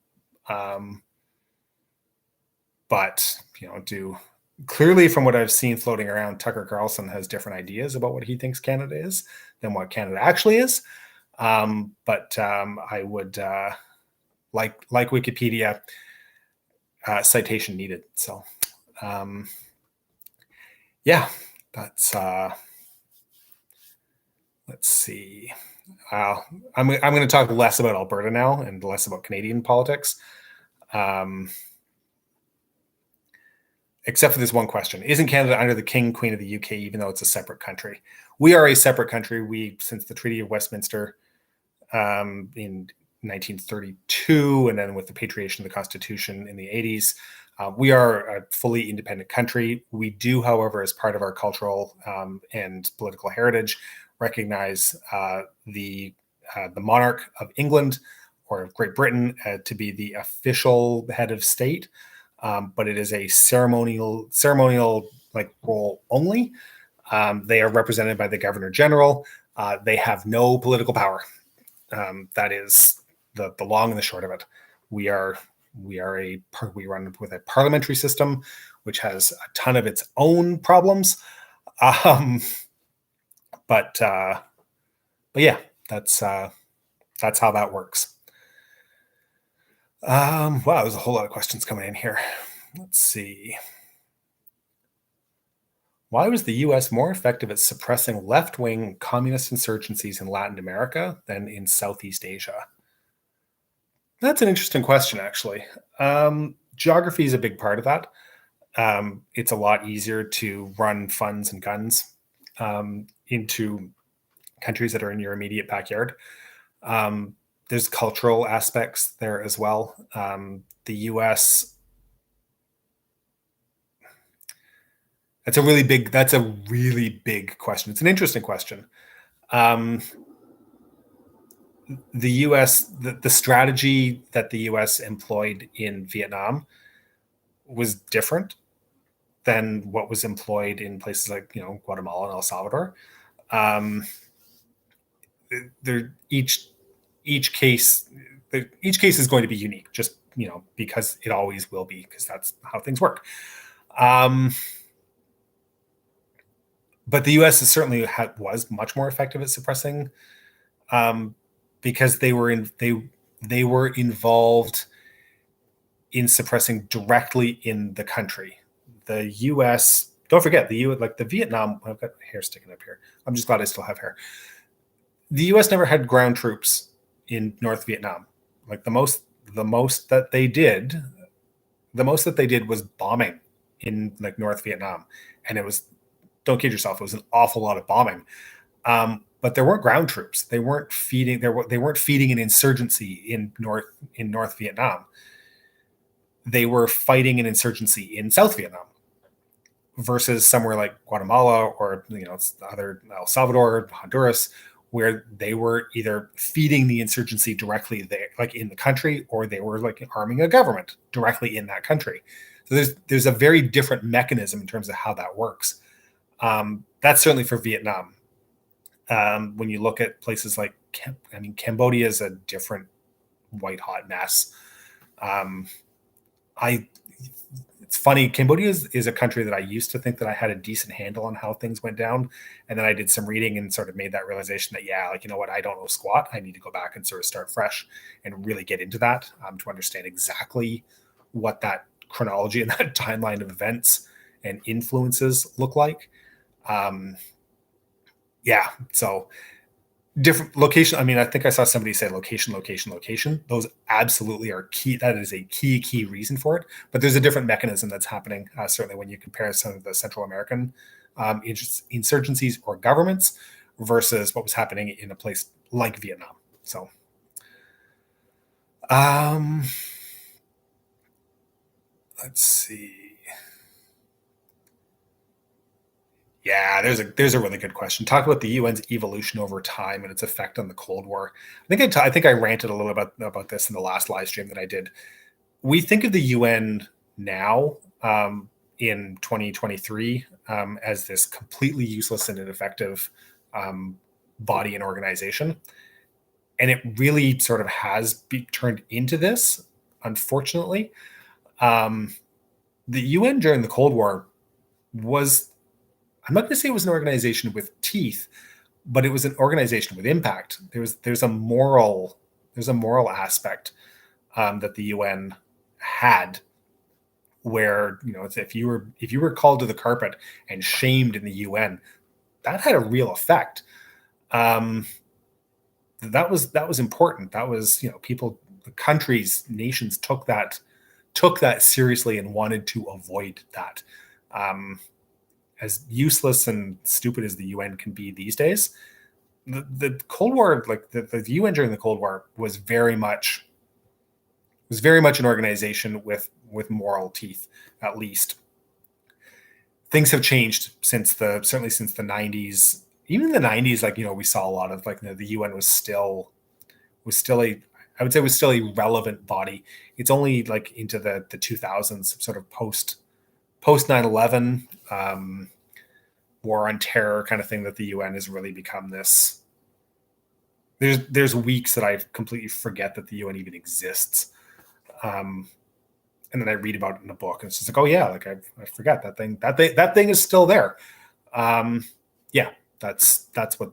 A: but clearly, from what I've seen floating around, Tucker Carlson has different ideas about what he thinks Canada is than what Canada actually is. But I would like Wikipedia, citation needed. So yeah, that's. Let's see. I'm going to talk less about Alberta now and less about Canadian politics, except for this one question. Isn't Canada under the King, Queen of the UK, even though it's a separate country? We are a separate country. Since the Treaty of Westminster in 1932, and then with the patriation of the Constitution in the 80s, we are a fully independent country. We do, however, as part of our cultural and political heritage, recognize the monarch of England or of Great Britain to be the official head of state, but it is a ceremonial role only. They are represented by the Governor General. They have no political power. That is the long and the short of it. We run with a parliamentary system, which has a ton of its own problems. But yeah, that's how that works. Wow, there's a whole lot of questions coming in here. Let's see. Why was the U.S. more effective at suppressing left-wing communist insurgencies in Latin America than in Southeast Asia? That's an interesting question, actually. Geography is a big part of that. It's a lot easier to run funds and guns into countries that are in your immediate backyard. There's cultural aspects there as well. The U.S. That's a really big question. It's an interesting question. The U.S. the strategy that the U.S. employed in Vietnam was different than what was employed in places like Guatemala and El Salvador. Each case is going to be unique, just because it always will be, because that's how things work. But the U.S. certainly was much more effective at suppressing, because they were involved in suppressing directly in the country. The U.S. Don't forget the Vietnam. I've got hair sticking up here. I'm just glad I still have hair. The U.S. never had ground troops in North Vietnam. Like the most that they did was bombing in North Vietnam, and it was, don't kid yourself, it was an awful lot of bombing. But there weren't ground troops. They weren't feeding an insurgency in North Vietnam. They were fighting an insurgency in South Vietnam, versus somewhere like Guatemala or other El Salvador, Honduras, where they were either feeding the insurgency directly there, like in the country, or they were like arming a government directly in that country. So there's a very different mechanism in terms of how that works. That's certainly for Vietnam. When you look at places like, Cambodia is a different white hot mess. It's funny. Cambodia is a country that I used to think that I had a decent handle on how things went down. And then I did some reading and sort of made that realization that, yeah, like, you know what, I don't know squat. I need to go back and sort of start fresh and really get into that to understand exactly what that chronology and that timeline of events and influences look like. Yeah. So different location. I mean, I think I saw somebody say location, location, location. Those absolutely are key. That is a key reason for it. But there's a different mechanism that's happening, certainly when you compare some of the Central American insurgencies or governments versus what was happening in a place like Vietnam. So, let's see. Yeah, there's a really good question. Talk about the UN's evolution over time and its effect on the Cold War. I think I ranted a little about this in the last live stream that I did. We think of the UN now, in 2023, as this completely useless and ineffective body and organization, and it really sort of has turned into this. Unfortunately, the UN during the Cold War was, I'm not going to say it was an organization with teeth, but it was an organization with impact. There's a moral aspect that the UN had, where, you know, if you were called to the carpet and shamed in the UN, that had a real effect. That was important. That was, you know, people, countries, nations took that seriously and wanted to avoid that. As useless and stupid as the UN can be these days, the Cold War, like the UN during the Cold War, was very much an organization with moral teeth, at least. Things have changed certainly since the 90s. Even in the 90s, like, you know, we saw a lot of, like, you know, the UN was still I would say was still a relevant body. It's only like into the 2000s, sort of post 9/11, war on terror kind of thing, that the UN has really become this. There's weeks that I completely forget that the UN even exists. And then I read about it in a book, and it's just like, oh yeah, like I forgot that thing. That thing is still there. Yeah, that's what.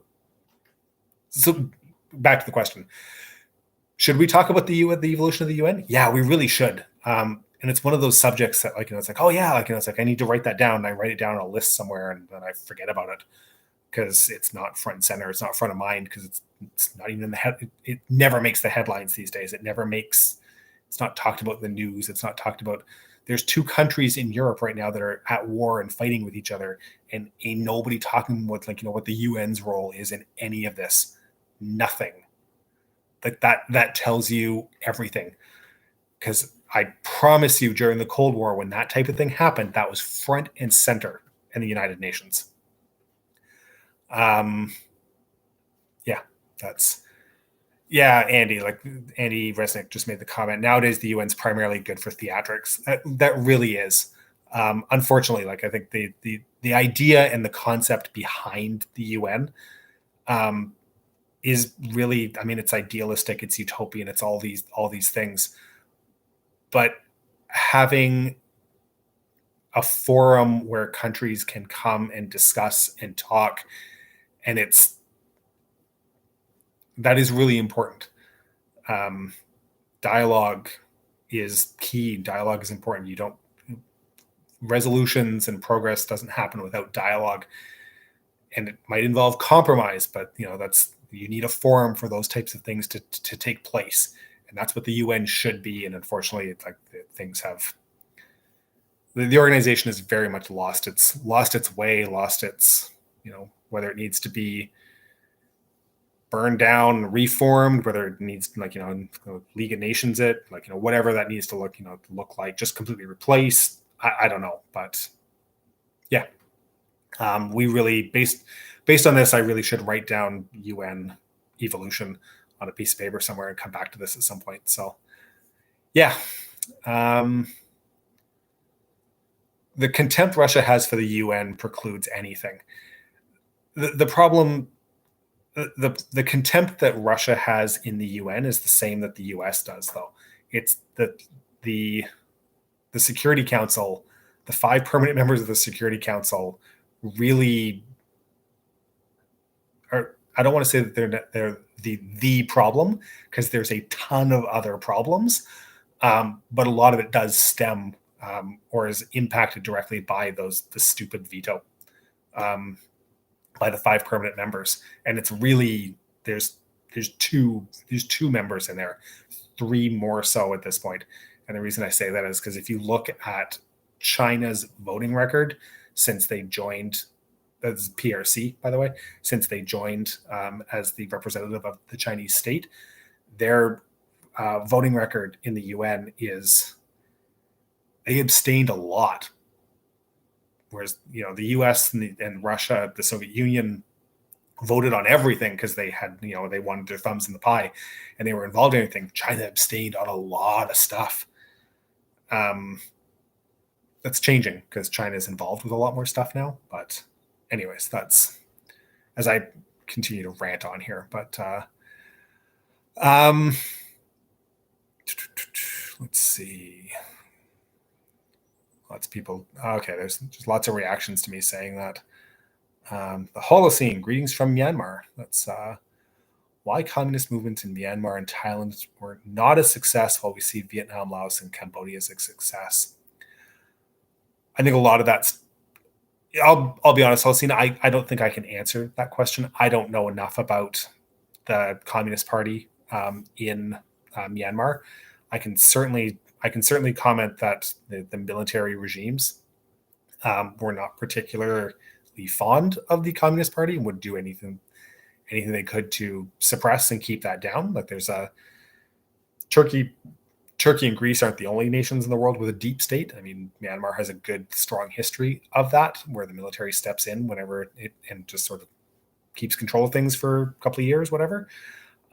A: So back to the question: should we talk about the evolution of the UN? Yeah, we really should. And it's one of those subjects that, like, you know, it's like, oh yeah, like, you know, it's like I need to write that down. And I write it down on a list somewhere, and then I forget about it because it's not front and center. It's not front of mind because it's not even in the head. It never makes the headlines these days. It's not talked about in the news. It's not talked about. There's two countries in Europe right now that are at war and fighting with each other, and ain't nobody talking about, like, you know, what the UN's role is in any of this. Nothing. Like that tells you everything. Because I promise you, during the Cold War, when that type of thing happened, that was front and center in the United Nations. Yeah, Andy Resnick just made the comment. Nowadays, the UN's primarily good for theatrics. That really is. Unfortunately, like, I think the idea and the concept behind the UN is really, I mean, it's idealistic, it's utopian, it's all these things. But having a forum where countries can come and discuss and talk, and that is really important. Dialogue is key. Dialogue is important. Resolutions and progress doesn't happen without dialogue, and it might involve compromise, but, you know, you need a forum for those types of things to take place. And that's what the UN should be. And unfortunately, it's like things have, the organization has very much lost its way, lost its, you know, whether it needs to be burned down, reformed, whether it needs, like, you know, League of Nations it, like, you know, whatever that needs to look like, just completely replaced. I don't know, but yeah. We really based on this, I really should write down UN evolution on a piece of paper somewhere and come back to this at some point. So, yeah. The contempt Russia has for the UN precludes anything. The problem, the contempt that Russia has in the UN is the same that the US does, though. It's that the Security Council, the 5 permanent members of the Security Council, really are. I don't want to say that they're the problem, because there's a ton of other problems, but a lot of it does stem or is impacted directly by the stupid veto by the 5 permanent members. And it's really there's two members in there, 3 more so at this point. And the reason I say that is because if you look at China's voting record since they joined, that's PRC, by the way, since they joined as the representative of the Chinese state, their voting record in the UN is they abstained a lot. Whereas, the US and Russia, the Soviet Union, voted on everything because they had, they wanted their thumbs in the pie and they were involved in anything. China abstained on a lot of stuff. That's changing because China is involved with a lot more stuff now. But anyways, that's as I continue to rant on here. But let's see. Lots of people. Okay, there's just lots of reactions to me saying that. The Holocene, greetings from Myanmar. That's why communist movements in Myanmar and Thailand were not as successful. We see Vietnam, Laos, and Cambodia as a success. I think a lot of that's. I'll be honest, Holocene. I don't think I can answer that question. I don't know enough about the Communist Party in Myanmar. I can certainly comment that the military regimes were not particularly fond of the Communist Party and would do anything they could to suppress and keep that down. Like there's a Turkey and Greece aren't the only nations in the world with a deep state. I mean, Myanmar has a good, strong history of that, where the military steps in whenever it and just sort of keeps control of things for a couple of years, whatever.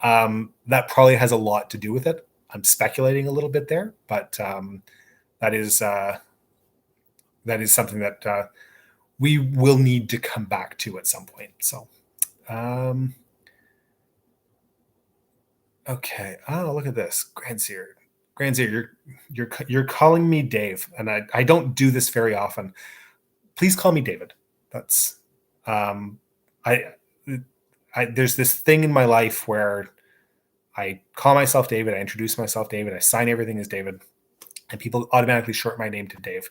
A: That probably has a lot to do with it. I'm speculating a little bit there, but that is something that we will need to come back to at some point. So, okay. Oh, look at this, Grandseer, you're calling me Dave, and I don't do this very often. Please call me David. That's there's this thing in my life where I call myself David, I introduce myself David, I sign everything as David, and people automatically short my name to Dave.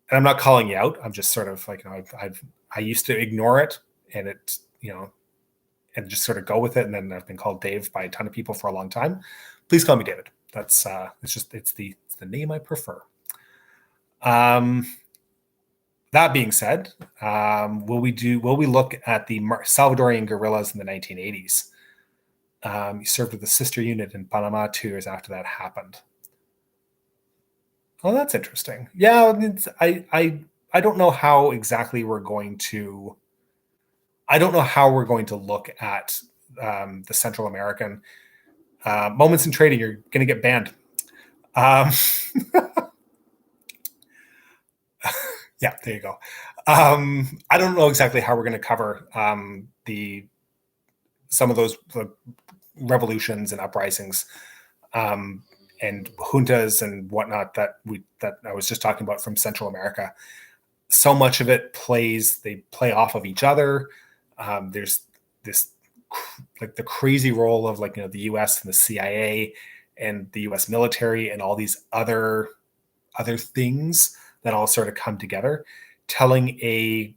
A: And I'm not calling you out. I'm just sort of like, I used to ignore it and it, and just sort of go with it. And then I've been called Dave by a ton of people for a long time. Please call me David. That's it's the name I prefer. That being said, will we look at the Salvadorian guerrillas in the 1980s? He served with the sister unit in Panama 2 years after that happened. Oh, that's interesting. Yeah, I don't know how exactly we're going to. I don't know how we're going to look at the Central American moments in trading. You're going to get banned. Yeah, there you go. I don't know exactly how we're going to cover some of those revolutions and uprisings and juntas and whatnot that I was just talking about from Central America. So much of it they play off of each other. There's this like the crazy role of the U.S. and the CIA and the U.S. military and all these other things that all sort of come together, telling a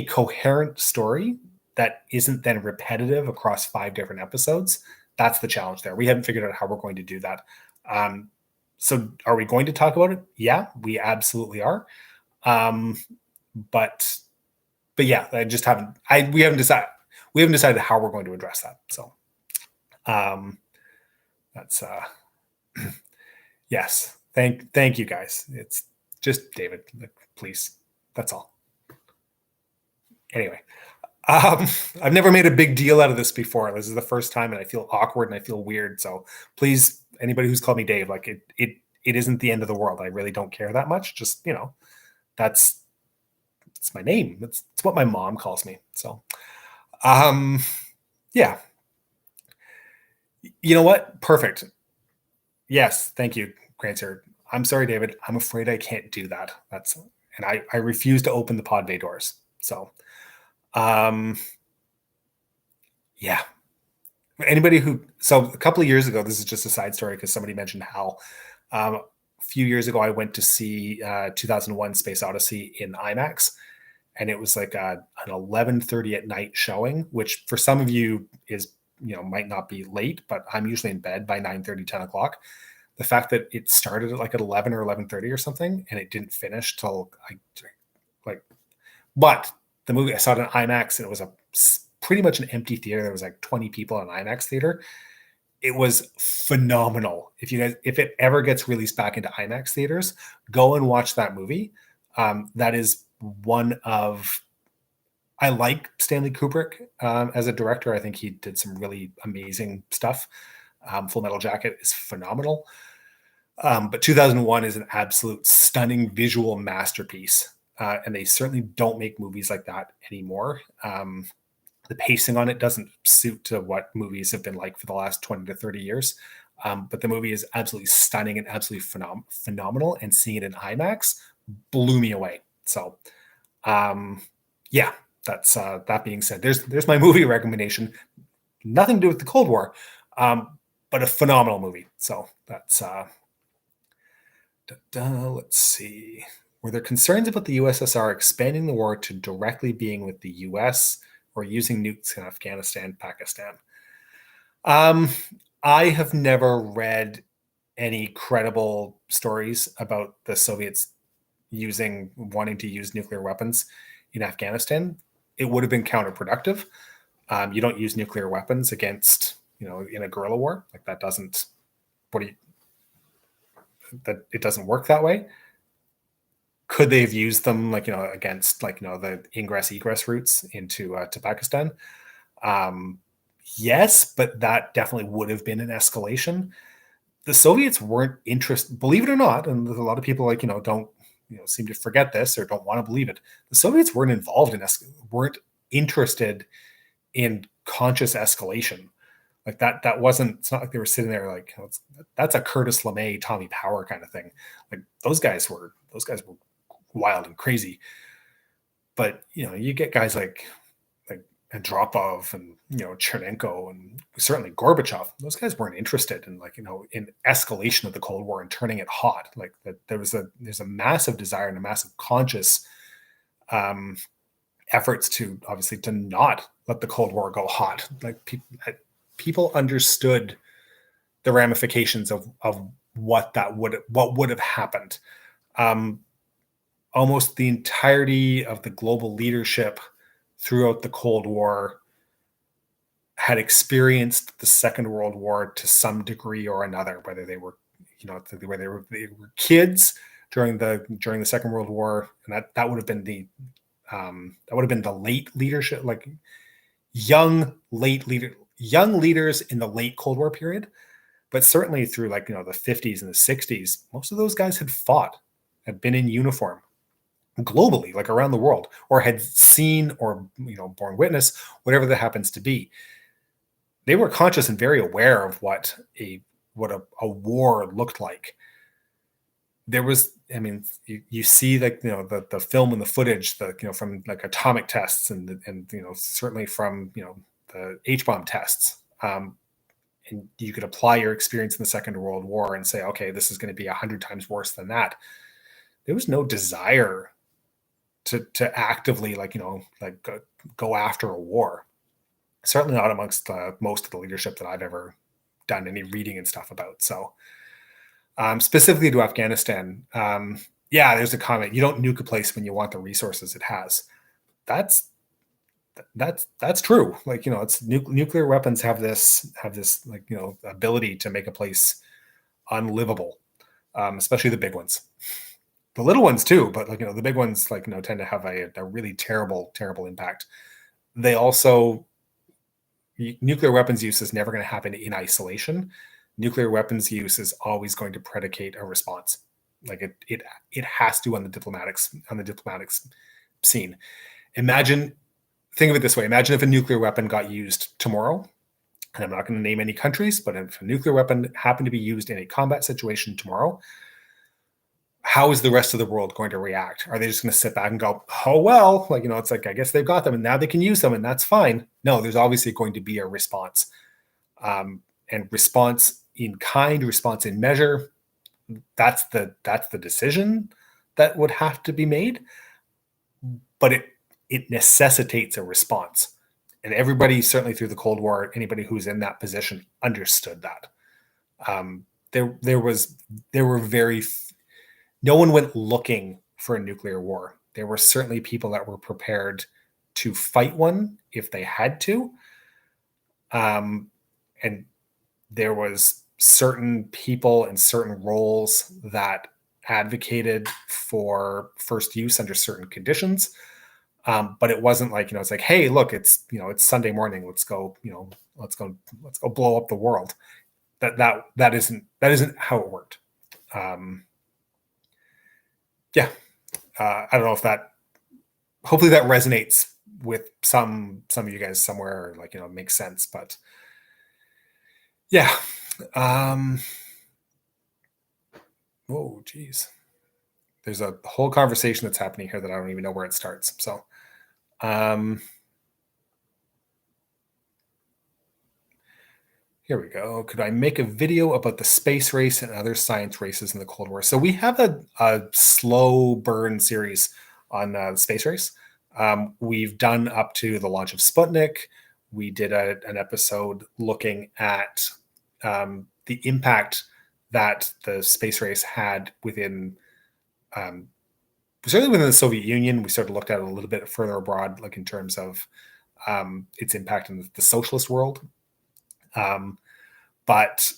A: coherent story that isn't then repetitive across 5 different episodes. That's the challenge there. We haven't figured out how we're going to do that. So are we going to talk about it? Yeah, we absolutely are. But yeah, I just haven't. We haven't decided how we're going to address that. So, that's yes. Thank you guys. It's just David, please. That's all. Anyway, um, I've never made a big deal out of this before. This is the first time, and I feel awkward and I feel weird. So please, anybody who's called me Dave, like it isn't the end of the world. I really don't care that much. Just that's it's my name. It's what my mom calls me. So, um, yeah. You know what? Perfect. Yes, thank you, Grant. I'm sorry, David. I'm afraid I can't do that. And I refuse to open the pod bay doors. So, um, yeah. So a couple of years ago, this is just a side story because somebody mentioned Hal. A few years ago, I went to see 2001: Space Odyssey in IMAX, and it was like an 11:30 at night showing, which for some of you is might not be late, but I'm usually in bed by 9:30, 10 o'clock. The fact that it started at like at 11 or 11:30 or something, and it didn't finish till but the movie, I saw it in IMAX, and it was pretty much an empty theater. There was like 20 people in an IMAX theater. It was phenomenal. If it ever gets released back into IMAX theaters, go and watch that movie. That is one of I like Stanley Kubrick as a director. I think he did some really amazing stuff. Full Metal Jacket is phenomenal. But 2001 is an absolute stunning visual masterpiece. And they certainly don't make movies like that anymore. The pacing on it doesn't suit to what movies have been like for the last 20 to 30 years. But the movie is absolutely stunning and absolutely phenomenal. And seeing it in IMAX blew me away. So, yeah, that's that being said, there's my movie recommendation. Nothing to do with the Cold War, but a phenomenal movie. So that's let's see. Were there concerns about the USSR expanding the war to directly being with the US or using nukes in Afghanistan, Pakistan? I have never read any credible stories about the Soviets wanting to use nuclear weapons in Afghanistan. It would have been counterproductive. You don't use nuclear weapons against, in a guerrilla war. Like that doesn't, it doesn't work that way. Could they have used them against the ingress egress routes into to Pakistan? Yes, but that definitely would have been an escalation. The Soviets weren't interested, believe it or not, and a lot of people don't seem to forget this or don't want to believe it. The Soviets weren't involved weren't interested in conscious escalation. Like that wasn't. It's not like they were sitting there like that's a Curtis LeMay, Tommy Power kind of thing. Like those guys were wild and crazy. But you get guys like Andropov and Chernenko and certainly Gorbachev. Those guys weren't interested in in escalation of the Cold War and turning it hot. Like that, there's a massive desire and a massive conscious efforts to obviously to not let the Cold War go hot. Like people understood the ramifications of what would have happened. Almost the entirety of the global leadership throughout the Cold War had experienced the Second World War to some degree or another, whether they were, whether they were kids during the Second World War, and that would have been the late leadership, like young leaders in the late Cold War period, but certainly through the 50s and the 60s, most of those guys had been in uniform globally, like around the world, or had seen or borne witness, whatever that happens to be. They were conscious and very aware of what a war looked like. There was, you see the film and the footage, from atomic tests and certainly from the H-bomb tests. And you could apply your experience in the Second World War and say, okay, this is going to be 100 times worse than that. There was no desire to actively go after a war. Certainly not amongst most of the leadership that I've ever done any reading and stuff about. So specifically to Afghanistan, there's a comment. You don't nuke a place when you want the resources it has. That's true. It's nuclear weapons have this ability to make a place unlivable, especially the big ones. the little ones too, but like, the big ones, like, tend to have a really terrible, terrible impact. They also, nuclear weapons use is never going to happen in isolation. Nuclear weapons use is always going to predicate a response. Like it has to on the diplomatic scene. Think of it this way. Imagine if a nuclear weapon got used tomorrow, and I'm not going to name any countries, but if a nuclear weapon happened to be used in a combat situation tomorrow, how is the rest of the world going to react? Are they just going to sit back and go, oh, well, like, it's like, I guess they've got them and now they can use them and that's fine. No, there's obviously going to be a response. And response in kind, response in measure, that's the decision that would have to be made. But it necessitates a response. And everybody, certainly through the Cold War, anybody who's in that position understood that. No one went looking for a nuclear war. There were certainly people that were prepared to fight one if they had to. And there was certain people and certain roles that advocated for first use under certain conditions. But it wasn't like, it's like, hey, look, it's Sunday morning. Let's go blow up the world. That isn't how it worked. I don't know if hopefully that resonates with some of you guys somewhere, or like, makes sense, but yeah. Oh, geez. There's a whole conversation that's happening here that I don't even know where it starts. So, here we go. Could I make a video about the space race and other science races in the Cold War? So we have a slow burn series on the space race. We've done up to the launch of Sputnik. We did an episode looking at the impact that the space race had within, certainly within the Soviet Union. We sort of looked at it a little bit further abroad, like in terms of its impact in the socialist world. But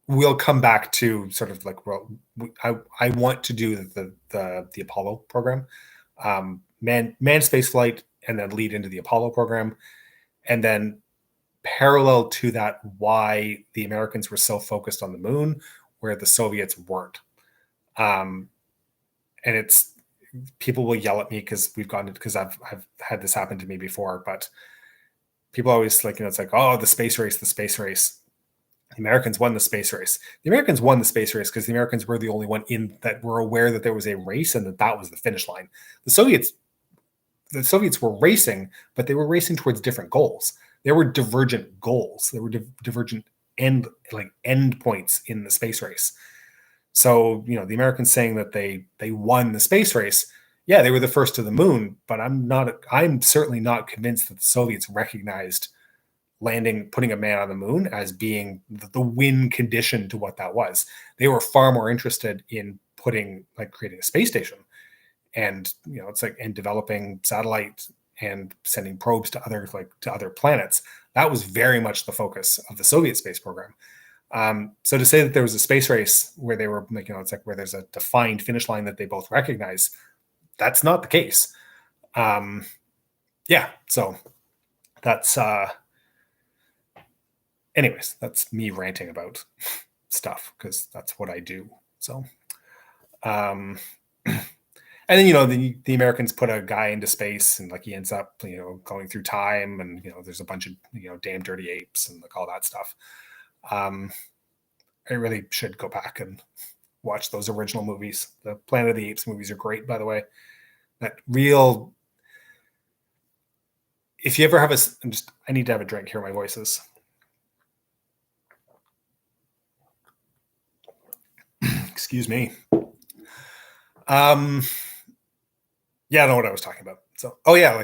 A: we'll come back to sort of like, well, I want to do the Apollo program, manned space flight, and then lead into the Apollo program, and then parallel to that, why the Americans were so focused on the moon, where the Soviets weren't. And it's, people will yell at me because I've had this happen to me before, but people always like, it's like, oh, the space race. The Americans won the space race. The Americans won the space race because the Americans were the only one that were aware that there was a race and that was the finish line. The Soviets were racing, but they were racing towards different goals. There were divergent goals. There were divergent end points in the space race. So, the Americans saying that they won the space race, yeah, they were the first to the moon, but I'm certainly not convinced that the Soviets recognized putting a man on the moon as being the win condition to what that was. They were far more interested in creating a space station and, and developing satellites and sending probes to other planets. That was very much the focus of the Soviet space program. So to say that there was a space race where they were where there's a defined finish line that they both recognize, that's not the case. So that's anyways, that's me ranting about stuff because that's what I do. So and then the Americans put a guy into space and he ends up going through time, and there's a bunch of damn dirty apes and all that stuff. I really should go back and watch those original movies. The Planet of the Apes movies are great, by the way. If you ever have I need to have a drink. Hear my voices. Excuse me. Yeah, I don't know what I was talking about. So,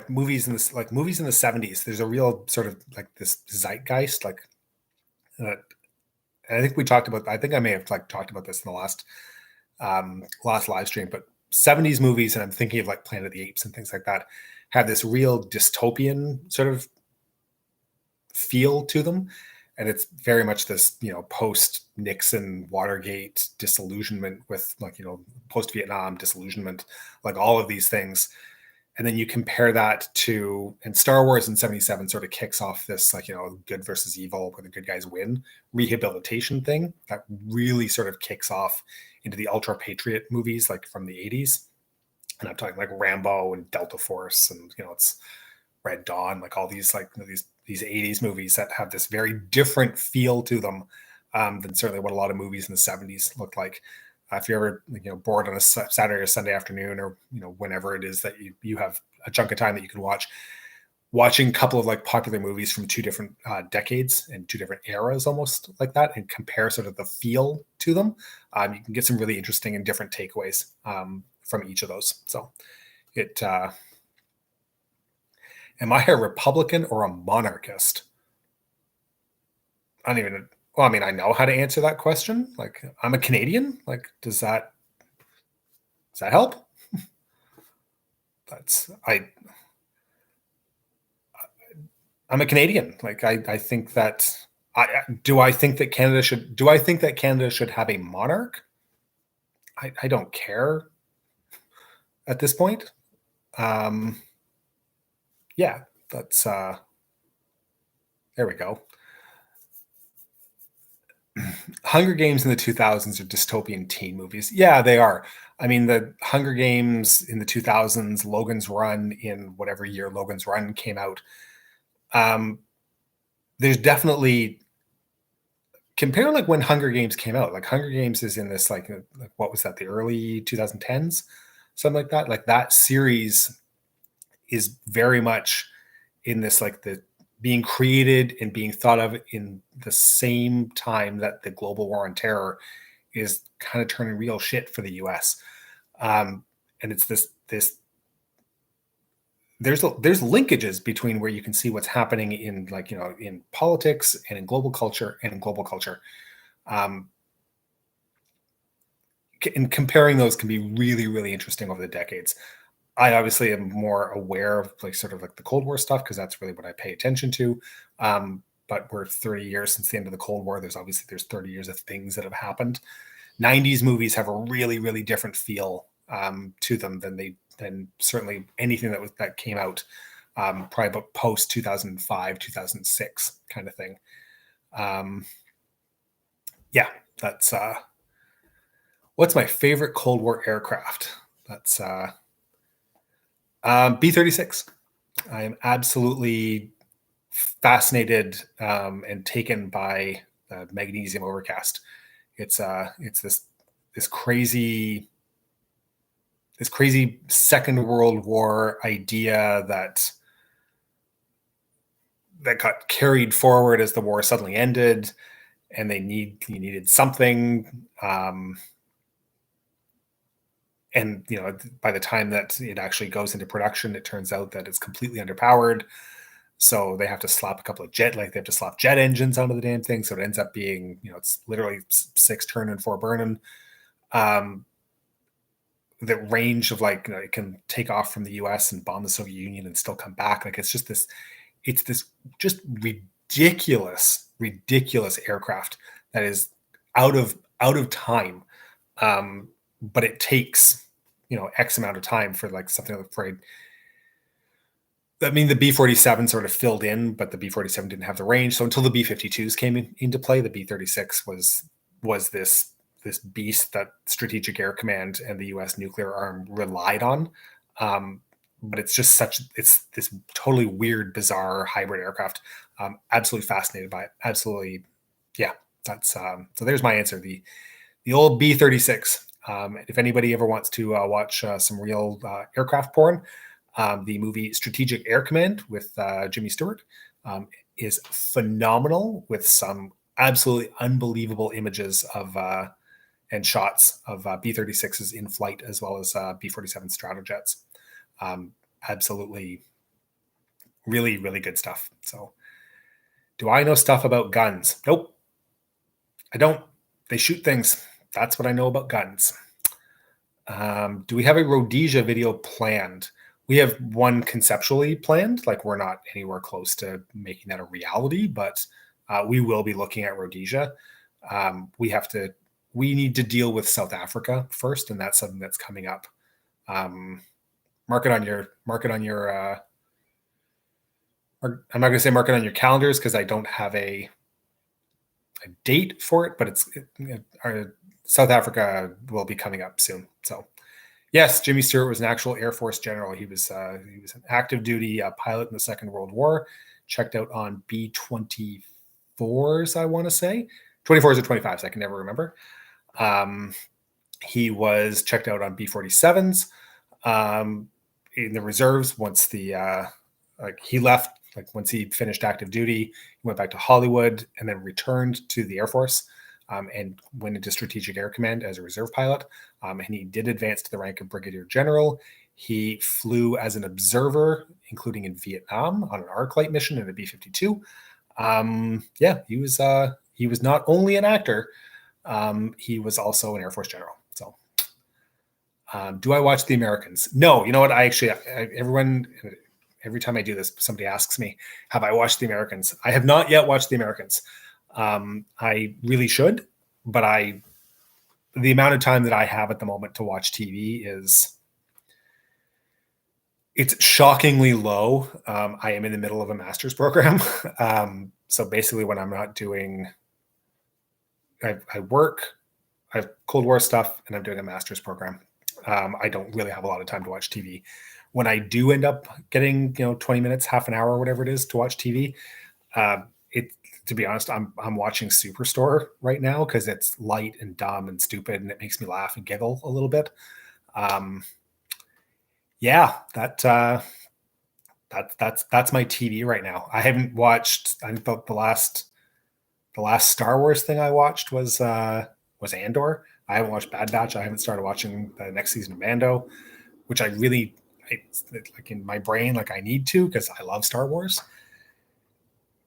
A: movies in the 70s. There's a real sort of this zeitgeist, I think we talked about. I think I may have talked about this in the last live stream. But 70s movies, and I'm thinking of Planet of the Apes and things like that, have this real dystopian sort of feel to them. And it's very much this, post Nixon Watergate disillusionment with post Vietnam disillusionment, like all of these things. And then you compare that to, and Star Wars in 77 sort of kicks off this good versus evil, where the good guys win rehabilitation thing that really sort of kicks off into the ultra patriot movies like from the 80s. And I'm talking like Rambo and Delta Force, and it's Red Dawn, like all these these 80s movies that have this very different feel to them than certainly what a lot of movies in the 70s looked like. If you're ever bored on a Saturday or Sunday afternoon, or whenever it is that you have a chunk of time that you can watching a couple of like popular movies from two different decades and two different eras, almost like that, and compare sort of the feel to them, you can get some really interesting and different takeaways from each of those. So it am I a Republican or a monarchist? I don't even. Well, I mean, I know how to answer that question. Like, I'm a Canadian. Like, does that help? I'm a Canadian. Like, I think that do I think that Canada should have a monarch? I don't care at this point. Yeah, that's there we go. Hunger Games in the 2000s are dystopian teen movies. Yeah, they are. I mean, the Hunger Games in the 2000s, Logan's Run in whatever year Logan's Run came out. There's definitely, compare like when Hunger Games came out. Like Hunger Games is in this like what was that, the early 2010s, something like that. Like that series is very much in this like the being created and being thought of in the same time that the global war on terror is kind of turning real shit for the US. And it's this there's linkages between where you can see what's happening in like, in politics and in global culture and in global culture. And comparing those can be really, really interesting over the decades. I obviously am more aware of like sort of like the Cold War stuff because that's really what I pay attention to. But we're 30 years since the end of the Cold War. There's 30 years of things that have happened. 90s movies have a really, really different feel to them than certainly anything that came out probably about post 2005, 2006 kind of thing. Yeah, that's what's my favorite Cold War aircraft? That's B-36. I am absolutely fascinated and taken by magnesium overcast. It's this crazy Second World War idea that got carried forward as the war suddenly ended, and you needed something. And by the time that it actually goes into production, it turns out that it's completely underpowered. So they have to slap a couple of jet engines onto the damn thing. So it ends up being, it's literally 6 turning, 4 burning. The range of like, it can take off from the US and bomb the Soviet Union and still come back. Like it's this just ridiculous aircraft that is out of time. But it takes, X amount of time for like something afraid. I mean, the B-47 sort of filled in, but the B-47 didn't have the range. So until the B-52s came into play, the B-36 was this beast that Strategic Air Command and the U.S. nuclear arm relied on. But it's just it's this totally weird, bizarre hybrid aircraft. Absolutely fascinated by it. Absolutely, yeah. That's so. There's my answer. The old B-36. If anybody ever wants to watch some real aircraft porn, the movie Strategic Air Command with Jimmy Stewart is phenomenal, with some absolutely unbelievable images of and shots of B-36s in flight, as well as B-47 Stratojets. Absolutely, really, really good stuff. So, do I know stuff about guns? Nope, I don't. They shoot things. That's what I know about guns. Do we have a Rhodesia video planned? We have one conceptually planned. Like, we're not anywhere close to making that a reality, but We will be looking at Rhodesia. We need to deal with South Africa first, and that's something that's coming up. Mark it on your. I'm not going to say mark it on your calendars because I don't have a date for it, but South Africa will be coming up soon. So, yes, Jimmy Stewart was an actual Air Force general. He was an active duty pilot in the Second World War. Checked out on B-24s, I want to say 24s or 25s. I can never remember. He was checked out on B-47s in the reserves once he left. Like once he finished active duty, he went back to Hollywood and then returned to the Air Force and went into Strategic Air Command as a reserve pilot. And he did advance to the rank of Brigadier General. He flew as an observer, including in Vietnam, on an arc light mission in a B-52. He was not only an actor, he was also an Air Force general. So, do I watch The Americans? No. You know what? Every time I do this, somebody asks me, have I watched The Americans? I have not yet watched The Americans. I really should, but the amount of time that I have at the moment to watch TV it's shockingly low. I am in the middle of a master's program. So basically when I'm not doing, I work, I have Cold War stuff, and I'm doing a master's program. I don't really have a lot of time to watch TV. When I do end up getting, 20 minutes, half an hour, or whatever it is to watch TV, to be honest, I'm watching Superstore right now because it's light and dumb and stupid, and it makes me laugh and giggle a little bit. That's my TV right now. I haven't watched. I thought the last Star Wars thing I watched was Andor. I haven't watched Bad Batch. I haven't started watching the next season of Mando, which I really like in my brain. Like I need to because I love Star Wars.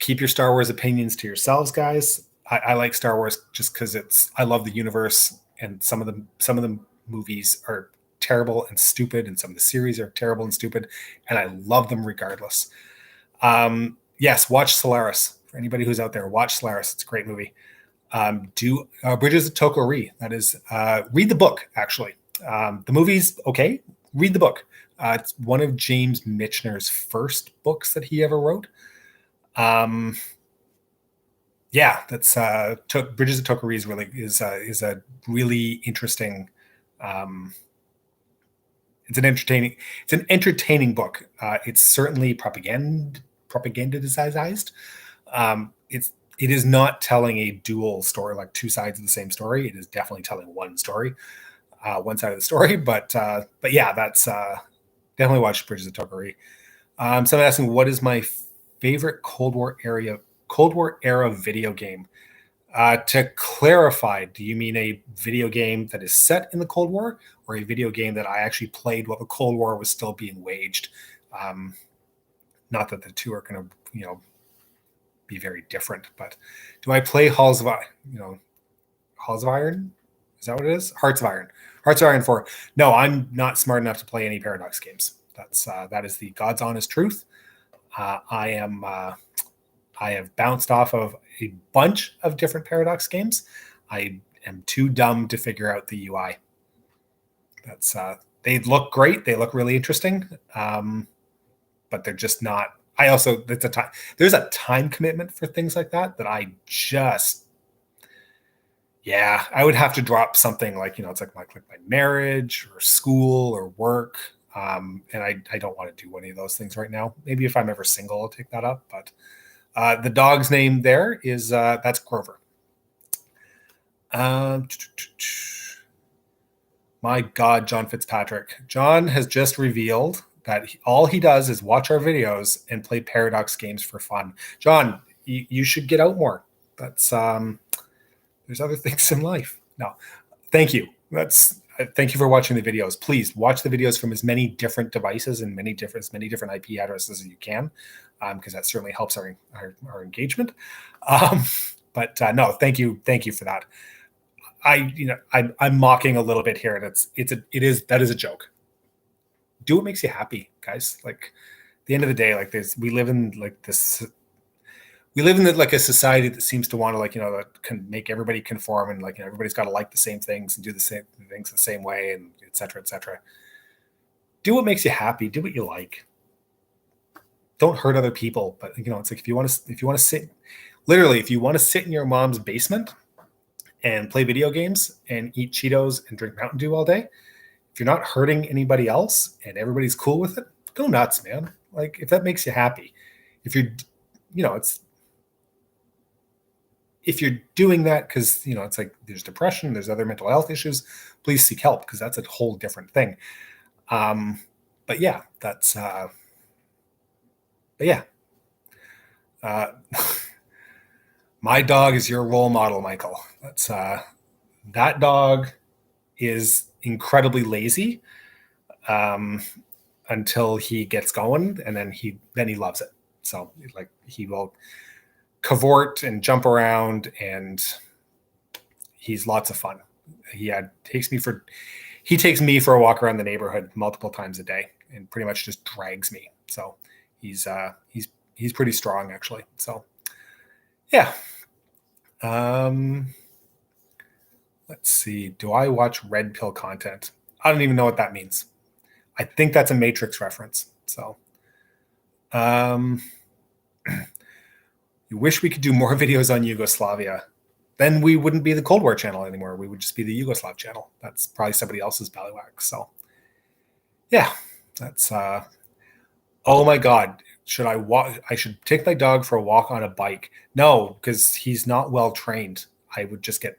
A: Keep your Star Wars opinions to yourselves, guys. I like Star Wars just because I love the universe, and some of the movies are terrible and stupid, and some of the series are terrible and stupid, and I love them regardless. Yes, watch Solaris. For anybody who's out there, watch Solaris. It's a great movie. Do Bridges of Tokyo-ri. That is, read the book, actually. The movie's okay. Read the book. It's one of James Michener's first books that he ever wrote. That's Bridges of Tokyo-ri is a really interesting. It's an entertaining book. It's certainly propagandized. It is not telling a dual story, like two sides of the same story. It is definitely telling one story, one side of the story. But yeah, that's definitely watch Bridges of Tokyo-ri. Someone asking, what is my favorite Cold War era video game? To clarify, do you mean a video game that is set in the Cold War, or a video game that I actually played while the Cold War was still being waged? Not that the two are going to, be very different, but do I play Halls of Iron? Is that what it is? Hearts of Iron 4. No, I'm not smart enough to play any Paradox games. That is the God's honest truth. I have bounced off of a bunch of different Paradox games. I am too dumb to figure out the UI. They look great. They look really interesting. But they're just not. There's a time commitment for things like that I would have to drop something like, it's like my marriage or school or work. And I don't want to do any of those things right now. Maybe if I'm ever single, I'll take that up. But the dog's name there is that's Grover. My God, John Fitzpatrick. John has just revealed that all he does is watch our videos and play Paradox games for fun. John, you should get out more. There's other things in life. No, thank you. Thank you for watching the videos. Please watch the videos from as many different devices and many different IP addresses as you can, because that certainly helps our engagement. But no, thank you for that. I'm mocking a little bit here, and that is a joke. Do what makes you happy, guys. Like, at the end of the day, like we live in we live in like a society that seems to want to, like, that can make everybody conform, and like, everybody's got to like the same things and do the same things the same way, and et cetera, et cetera. Do what makes you happy. Do what you like. Don't hurt other people. But it's like, if you want to sit, literally, if you want to sit in your mom's basement and play video games and eat Cheetos and drink Mountain Dew all day, if you're not hurting anybody else and everybody's cool with it, go nuts, man. Like, if that makes you happy, if you're, if you're doing that because, it's like there's depression, there's other mental health issues, please seek help, because that's a whole different thing. But yeah, that's, but yeah. My dog is your role model, Michael. That's, that dog is incredibly lazy until he gets going, and then he loves it. So like, he will cavort and jump around, and he's lots of fun. He takes me for a walk around the neighborhood multiple times a day, and pretty much just drags me. So he's pretty strong, actually. So yeah. Let's see. Do I watch red pill content? I don't even know what that means. I think that's a Matrix reference. So, you wish we could do more videos on Yugoslavia. Then we wouldn't be the Cold War channel anymore. We would just be the Yugoslav channel. That's probably somebody else's ballywhack. So, yeah, that's. Oh my God, should I walk? I should take my dog for a walk on a bike. No, because he's not well trained. I would just get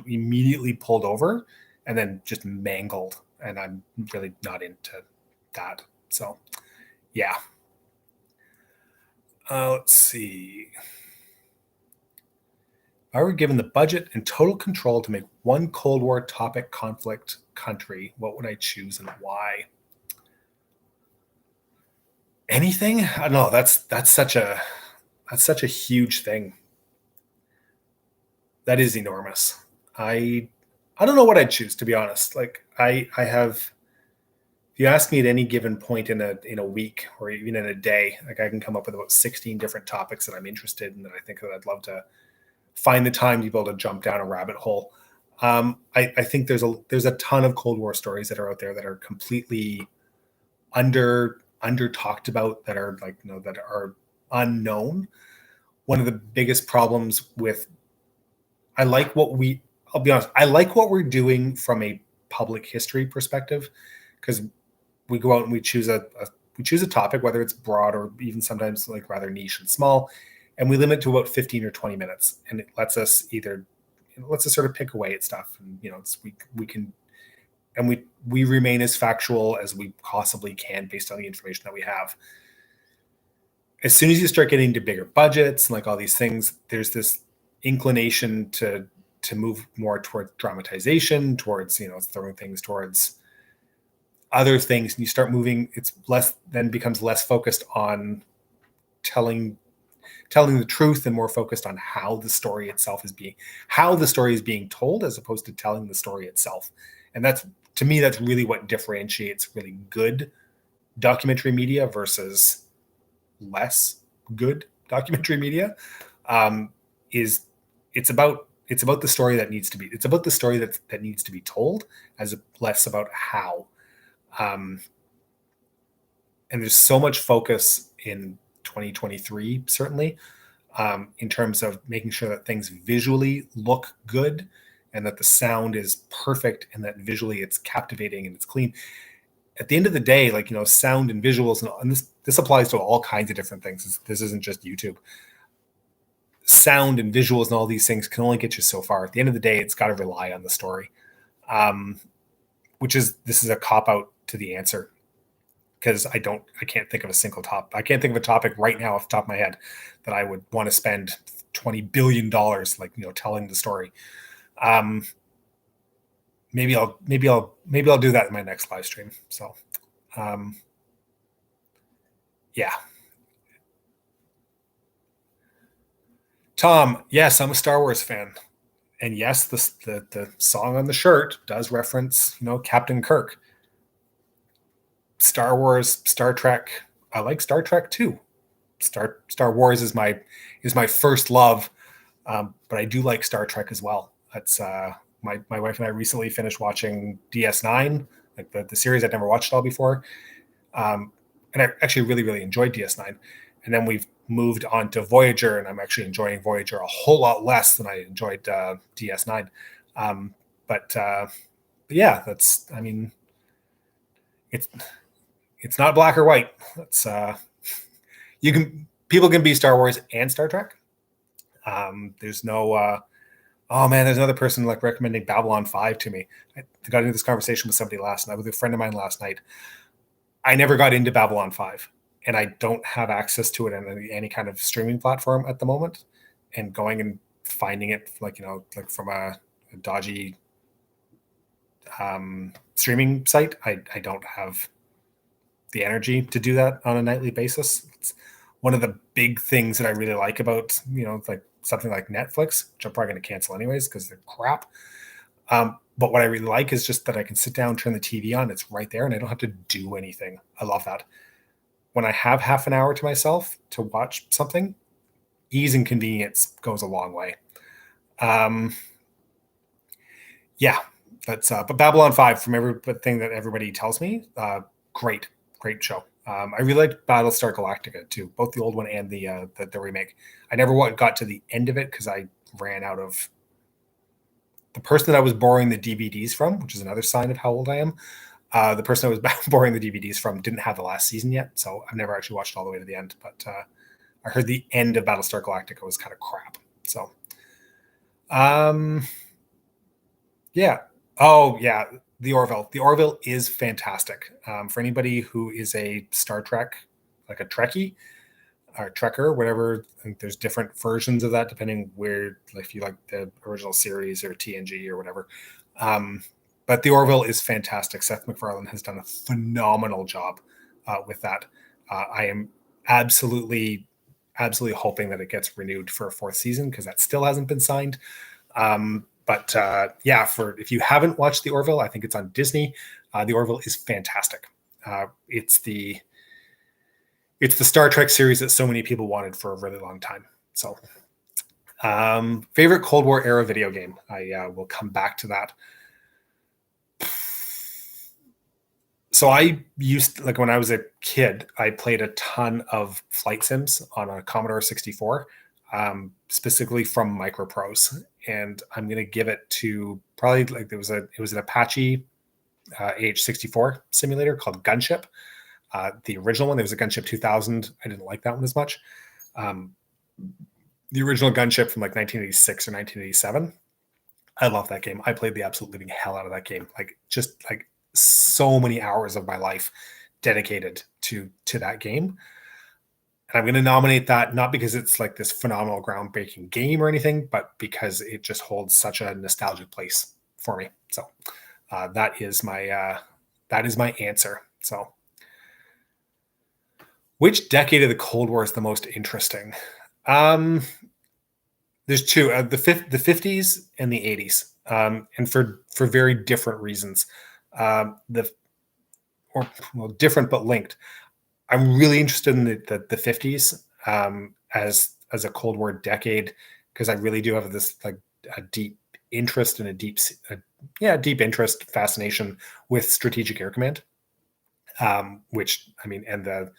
A: immediately pulled over, and then just mangled. And I'm really not into that. So, yeah. Let's see. If I were given the budget and total control to make one Cold War topic conflict country, what would I choose and why? Anything? I don't know. That's such a huge thing. That is enormous. I don't know what I'd choose, to be honest. Like, I have, if you ask me at any given point in a week or even in a day, like, I can come up with about 16 different topics that I'm interested in, that I think that I'd love to find the time to be able to jump down a rabbit hole. I think there's a ton of Cold War stories that are out there that are completely under talked about, that are like, that are unknown. One of the biggest problems with, I'll be honest, I like what we're doing from a public history perspective, because we go out and we choose a topic, whether it's broad or even sometimes like rather niche and small, and we limit to about 15 or 20 minutes, and it lets us sort of pick away at stuff, and we can, and we remain as factual as we possibly can based on the information that we have. As soon as you start getting to bigger budgets and like all these things, there's this inclination to move more towards dramatization, towards throwing things towards other things, and you start moving. Becomes less focused on telling the truth and more focused on how the story is being told, as opposed to telling the story itself. And that's, to me, that's really what differentiates really good documentary media versus less good documentary media. Is it's about the story that needs to be. It's about the story that needs to be told, as less about how. And there's so much focus in 2023, certainly, in terms of making sure that things visually look good, and that the sound is perfect, and that visually it's captivating and it's clean. At the end of the day, like, sound and visuals, and this applies to all kinds of different things. This isn't just YouTube. Sound and visuals and all these things can only get you so far. At the end of the day, it's got to rely on the story, this is a cop-out to the answer, because I can't think of a single topic. I can't think of a topic right now off the top of my head that I would want to spend $20 billion, telling the story. Maybe I'll do that in my next live stream. So, yeah. Tom, yes, I'm a Star Wars fan. And yes, the song on the shirt does reference, Captain Kirk. Star Wars, Star Trek. I like Star Trek too. Star Wars is my first love, but I do like Star Trek as well. That's my wife and I recently finished watching DS9, like the series I'd never watched all before, and I actually really enjoyed DS9. And then we've moved on to Voyager, and I'm actually enjoying Voyager a whole lot less than I enjoyed DS9. But yeah, that's, I mean, it's not black or white. It's people can be Star Wars and Star Trek. There's no oh man, there's another person like recommending Babylon 5 to me. I got into this conversation with somebody last night, with a friend of mine last night. I never got into Babylon 5, and I don't have access to it on any kind of streaming platform at the moment. And going and finding it, like, like from a dodgy streaming site, I don't have the energy to do that on a nightly basis. It's one of the big things that I really like about, like something like Netflix, which I'm probably going to cancel anyways because they're crap. But what I really like is just that I can sit down, turn the TV on, it's right there, and I don't have to do anything. I love that. When I have half an hour to myself to watch something, ease and convenience goes a long way. Yeah, that's but Babylon 5, from everything that everybody tells me, great show. I really liked Battlestar Galactica too, both the old one and the remake. I never got to the end of it because I ran out of the person that I was borrowing the DVDs from, which is another sign of how old I am. The person I was borrowing the DVDs from didn't have the last season yet, so I've never actually watched all the way to the end. But I heard the end of Battlestar Galactica was kind of crap. So, yeah. Oh, yeah. The Orville. The Orville is fantastic. For anybody who is a Star Trek, like a Trekkie or Trekker, whatever. I think there's different versions of that depending where, like, if you like the original series or TNG or whatever. But the Orville is fantastic. Seth MacFarlane has done a phenomenal job with that. I am absolutely hoping that it gets renewed for a fourth season because that still hasn't been signed. But yeah, if you haven't watched The Orville, I think it's on Disney. The Orville is fantastic. It's the Star Trek series that so many people wanted for a really long time. So, favorite Cold War era video game. I will come back to that. So I like when I was a kid, I played a ton of flight sims on a Commodore 64, specifically from Microprose. And I'm going to give it to probably, like, it was an Apache AH-64 simulator called Gunship. The original one, there was a Gunship 2000. I didn't like that one as much. The original Gunship from like 1986 or 1987. I love that game. I played the absolute living hell out of that game. Like, just like so many hours of my life dedicated to that game. And I'm going to nominate that not because it's like this phenomenal groundbreaking game or anything, but because it just holds such a nostalgic place for me. So that is my answer. So, which decade of the Cold War is the most interesting? There's two: the 50s and the 80s, and for very different reasons. Different but linked. I'm really interested in the 50s as a Cold War decade because I really do have this like a deep interest and a deep interest, fascination with Strategic Air Command, which, I mean, and the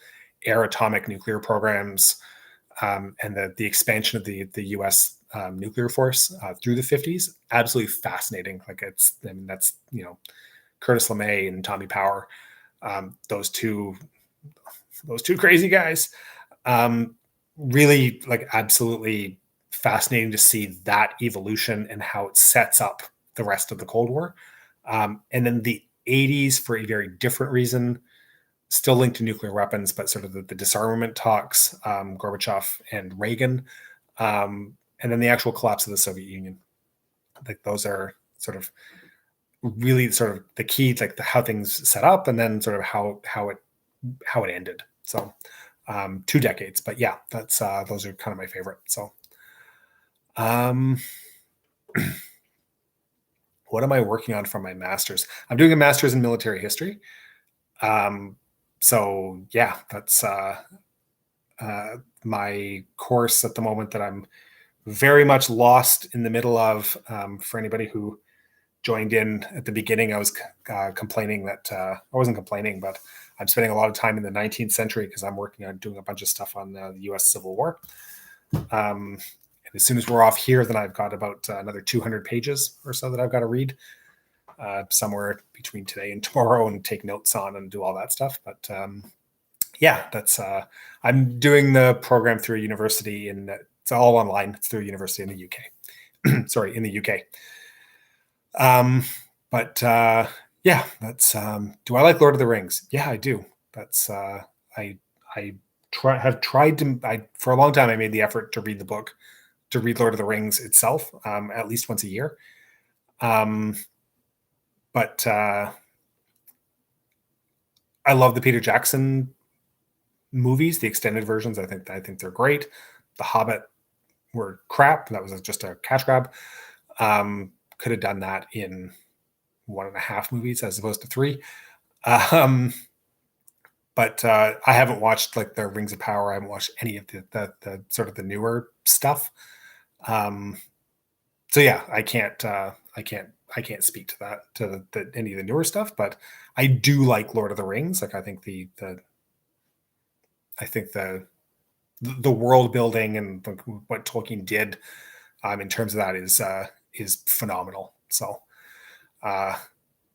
A: air atomic nuclear programs, and the expansion of the U.S. Nuclear force through the 50s. Absolutely fascinating. Like, that's Curtis LeMay and Tommy Power, those two crazy guys. Really, like, absolutely fascinating to see that evolution and how it sets up the rest of the Cold War. And then the 80s, for a very different reason, still linked to nuclear weapons, but sort of the disarmament talks, Gorbachev and Reagan, and then the actual collapse of the Soviet Union. Like, those are sort of really sort of the key, like how things set up, and then sort of how it ended. So 2 decades, but yeah, that's those are kind of my favorite. So what am I working on for my master's? I'm doing a master's in military history. So yeah, that's my course at the moment that I'm very much lost in the middle of. For anybody who joined in at the beginning, I was complaining that I wasn't complaining, but I'm spending a lot of time in the 19th century because I'm working on doing a bunch of stuff on the U.S. Civil War. And as soon as we're off here, then I've got about another 200 pages or so that I've got to read somewhere between today and tomorrow and take notes on and do all that stuff. But yeah, that's I'm doing the program through a university it's all online. It's through a university in the UK. Sorry, in the UK. But yeah, that's do I like Lord of the Rings? Yeah, I do. That's I have tried to for a long time I made the effort to read Lord of the Rings itself, at least once a year. But I love the Peter Jackson movies, the extended versions. I think they're great. The Hobbit were crap. That was just a cash grab. Could have done that in 1.5 movies as opposed to 3. But I haven't watched like the Rings of Power. I haven't watched any of the sort of the newer stuff. So yeah, I can't speak to that any of the newer stuff. But I do like Lord of the Rings. Like I think the world building and what Tolkien did in terms of that is phenomenal. So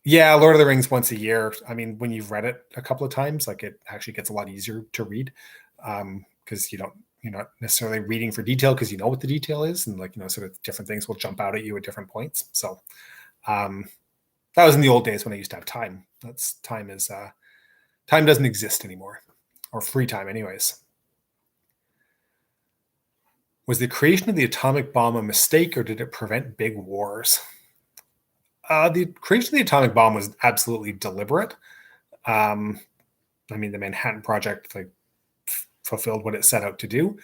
A: yeah, Lord of the Rings once a year. I mean, when you've read it a couple of times, like it actually gets a lot easier to read because you're not necessarily reading for detail because you know what the detail is, and like sort of different things will jump out at you at different points. So that was in the old days when I used to have time. Time doesn't exist anymore, or free time, anyways. Was the creation of the atomic bomb a mistake, or did it prevent big wars? The creation of the atomic bomb was absolutely deliberate. I mean, the Manhattan Project fulfilled what it set out to do.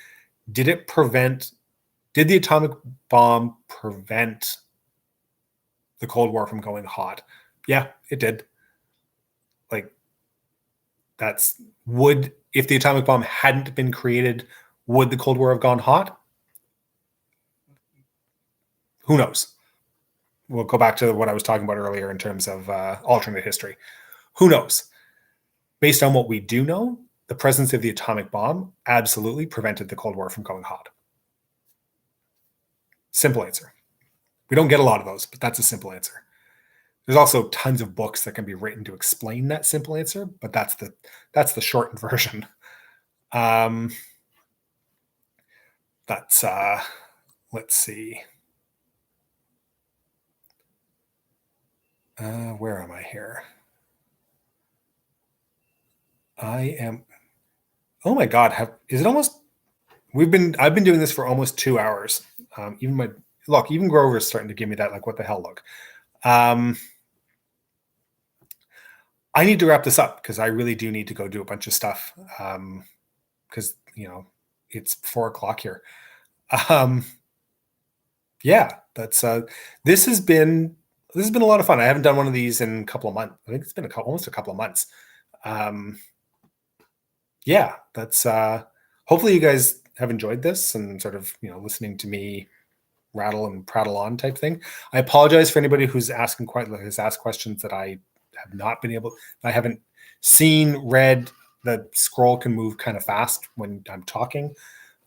A: Did the atomic bomb prevent the Cold War from going hot? Yeah, it did. Like if the atomic bomb hadn't been created, would the Cold War have gone hot? Who knows? We'll go back to what I was talking about earlier in terms of alternate history. Who knows? Based on what we do know, the presence of the atomic bomb absolutely prevented the Cold War from going hot. Simple answer. We don't get a lot of those, but that's a simple answer. There's also tons of books that can be written to explain that simple answer, but that's the shortened version. Let's see. Where am I here? Oh my God. I've been doing this for almost 2 hours. Even Grover's starting to give me that, like, what the hell look. I need to wrap this up because I really do need to go do a bunch of stuff. Because, it's 4:00 here. Yeah, this has been a lot of fun. I haven't done one of these in a couple of months. I think it's been almost a couple of months. Yeah, hopefully you guys have enjoyed this and sort of, listening to me rattle and prattle on type thing. I apologize for anybody who's asked questions that I have not been I haven't seen, read. The scroll can move kind of fast when I'm talking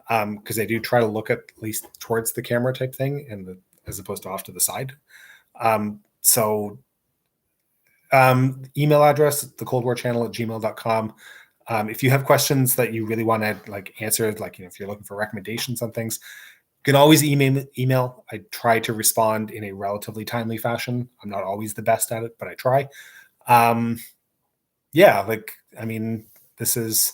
A: because I do try to look at least towards the camera type thing as opposed to off to the side. Email address, thecoldwarchannel@gmail.com. If you have questions that you really want to answer, if you're looking for recommendations on things, you can always email. I try to respond in a relatively timely fashion. I'm not always the best at it, but I try. This is,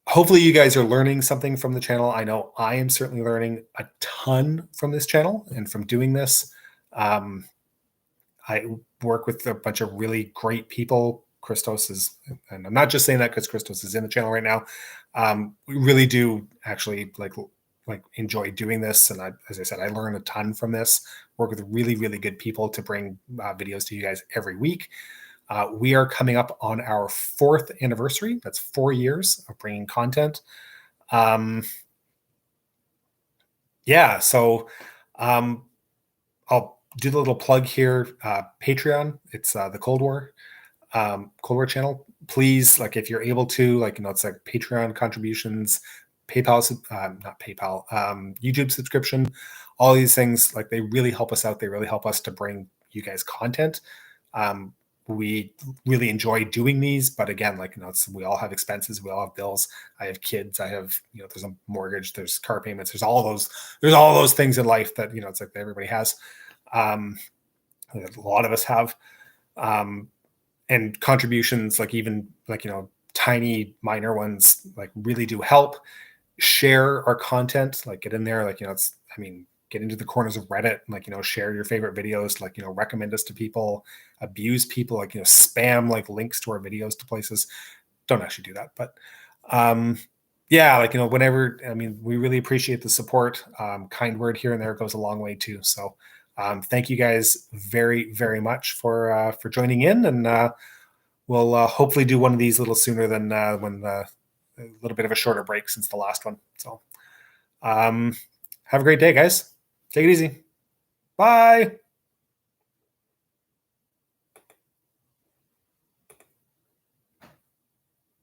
A: hopefully you guys are learning something from the channel. I know I am certainly learning a ton from this channel and from doing this. I work with a bunch of really great people. Christos is, and I'm not just saying that because Christos is in the channel right now. We really do actually enjoy doing this. And as I said, I learn a ton from this. Work with really, really good people to bring videos to you guys every week. We are coming up on our 4th anniversary. That's 4 years of bringing content. Yeah, so I'll do the little plug here. Patreon, it's the Cold War channel. Please, like, if you're able to, like, it's like Patreon contributions, PayPal, not PayPal, YouTube subscription, all these things, like, they really help us out. They really help us to bring you guys content. We really enjoy doing these, but again, like, we all have expenses, we all have bills. I have kids, I have, there's a mortgage, there's car payments, there's all those things in life that, it's like everybody has. A lot of us have. And contributions, like, even like, tiny minor ones, like, really do help. Share our content, like, get in there, like, get into the corners of Reddit, like, share your favorite videos, like, recommend us to people, abuse people, like, spam like links to our videos to places. Don't actually do that, but yeah, like, whenever, we really appreciate the support. Kind word here and there goes a long way too. So thank you guys very, very much for joining in, and we'll hopefully do one of these a little sooner than when a little bit of a shorter break since the last one. So have a great day, guys. Take it easy. Bye.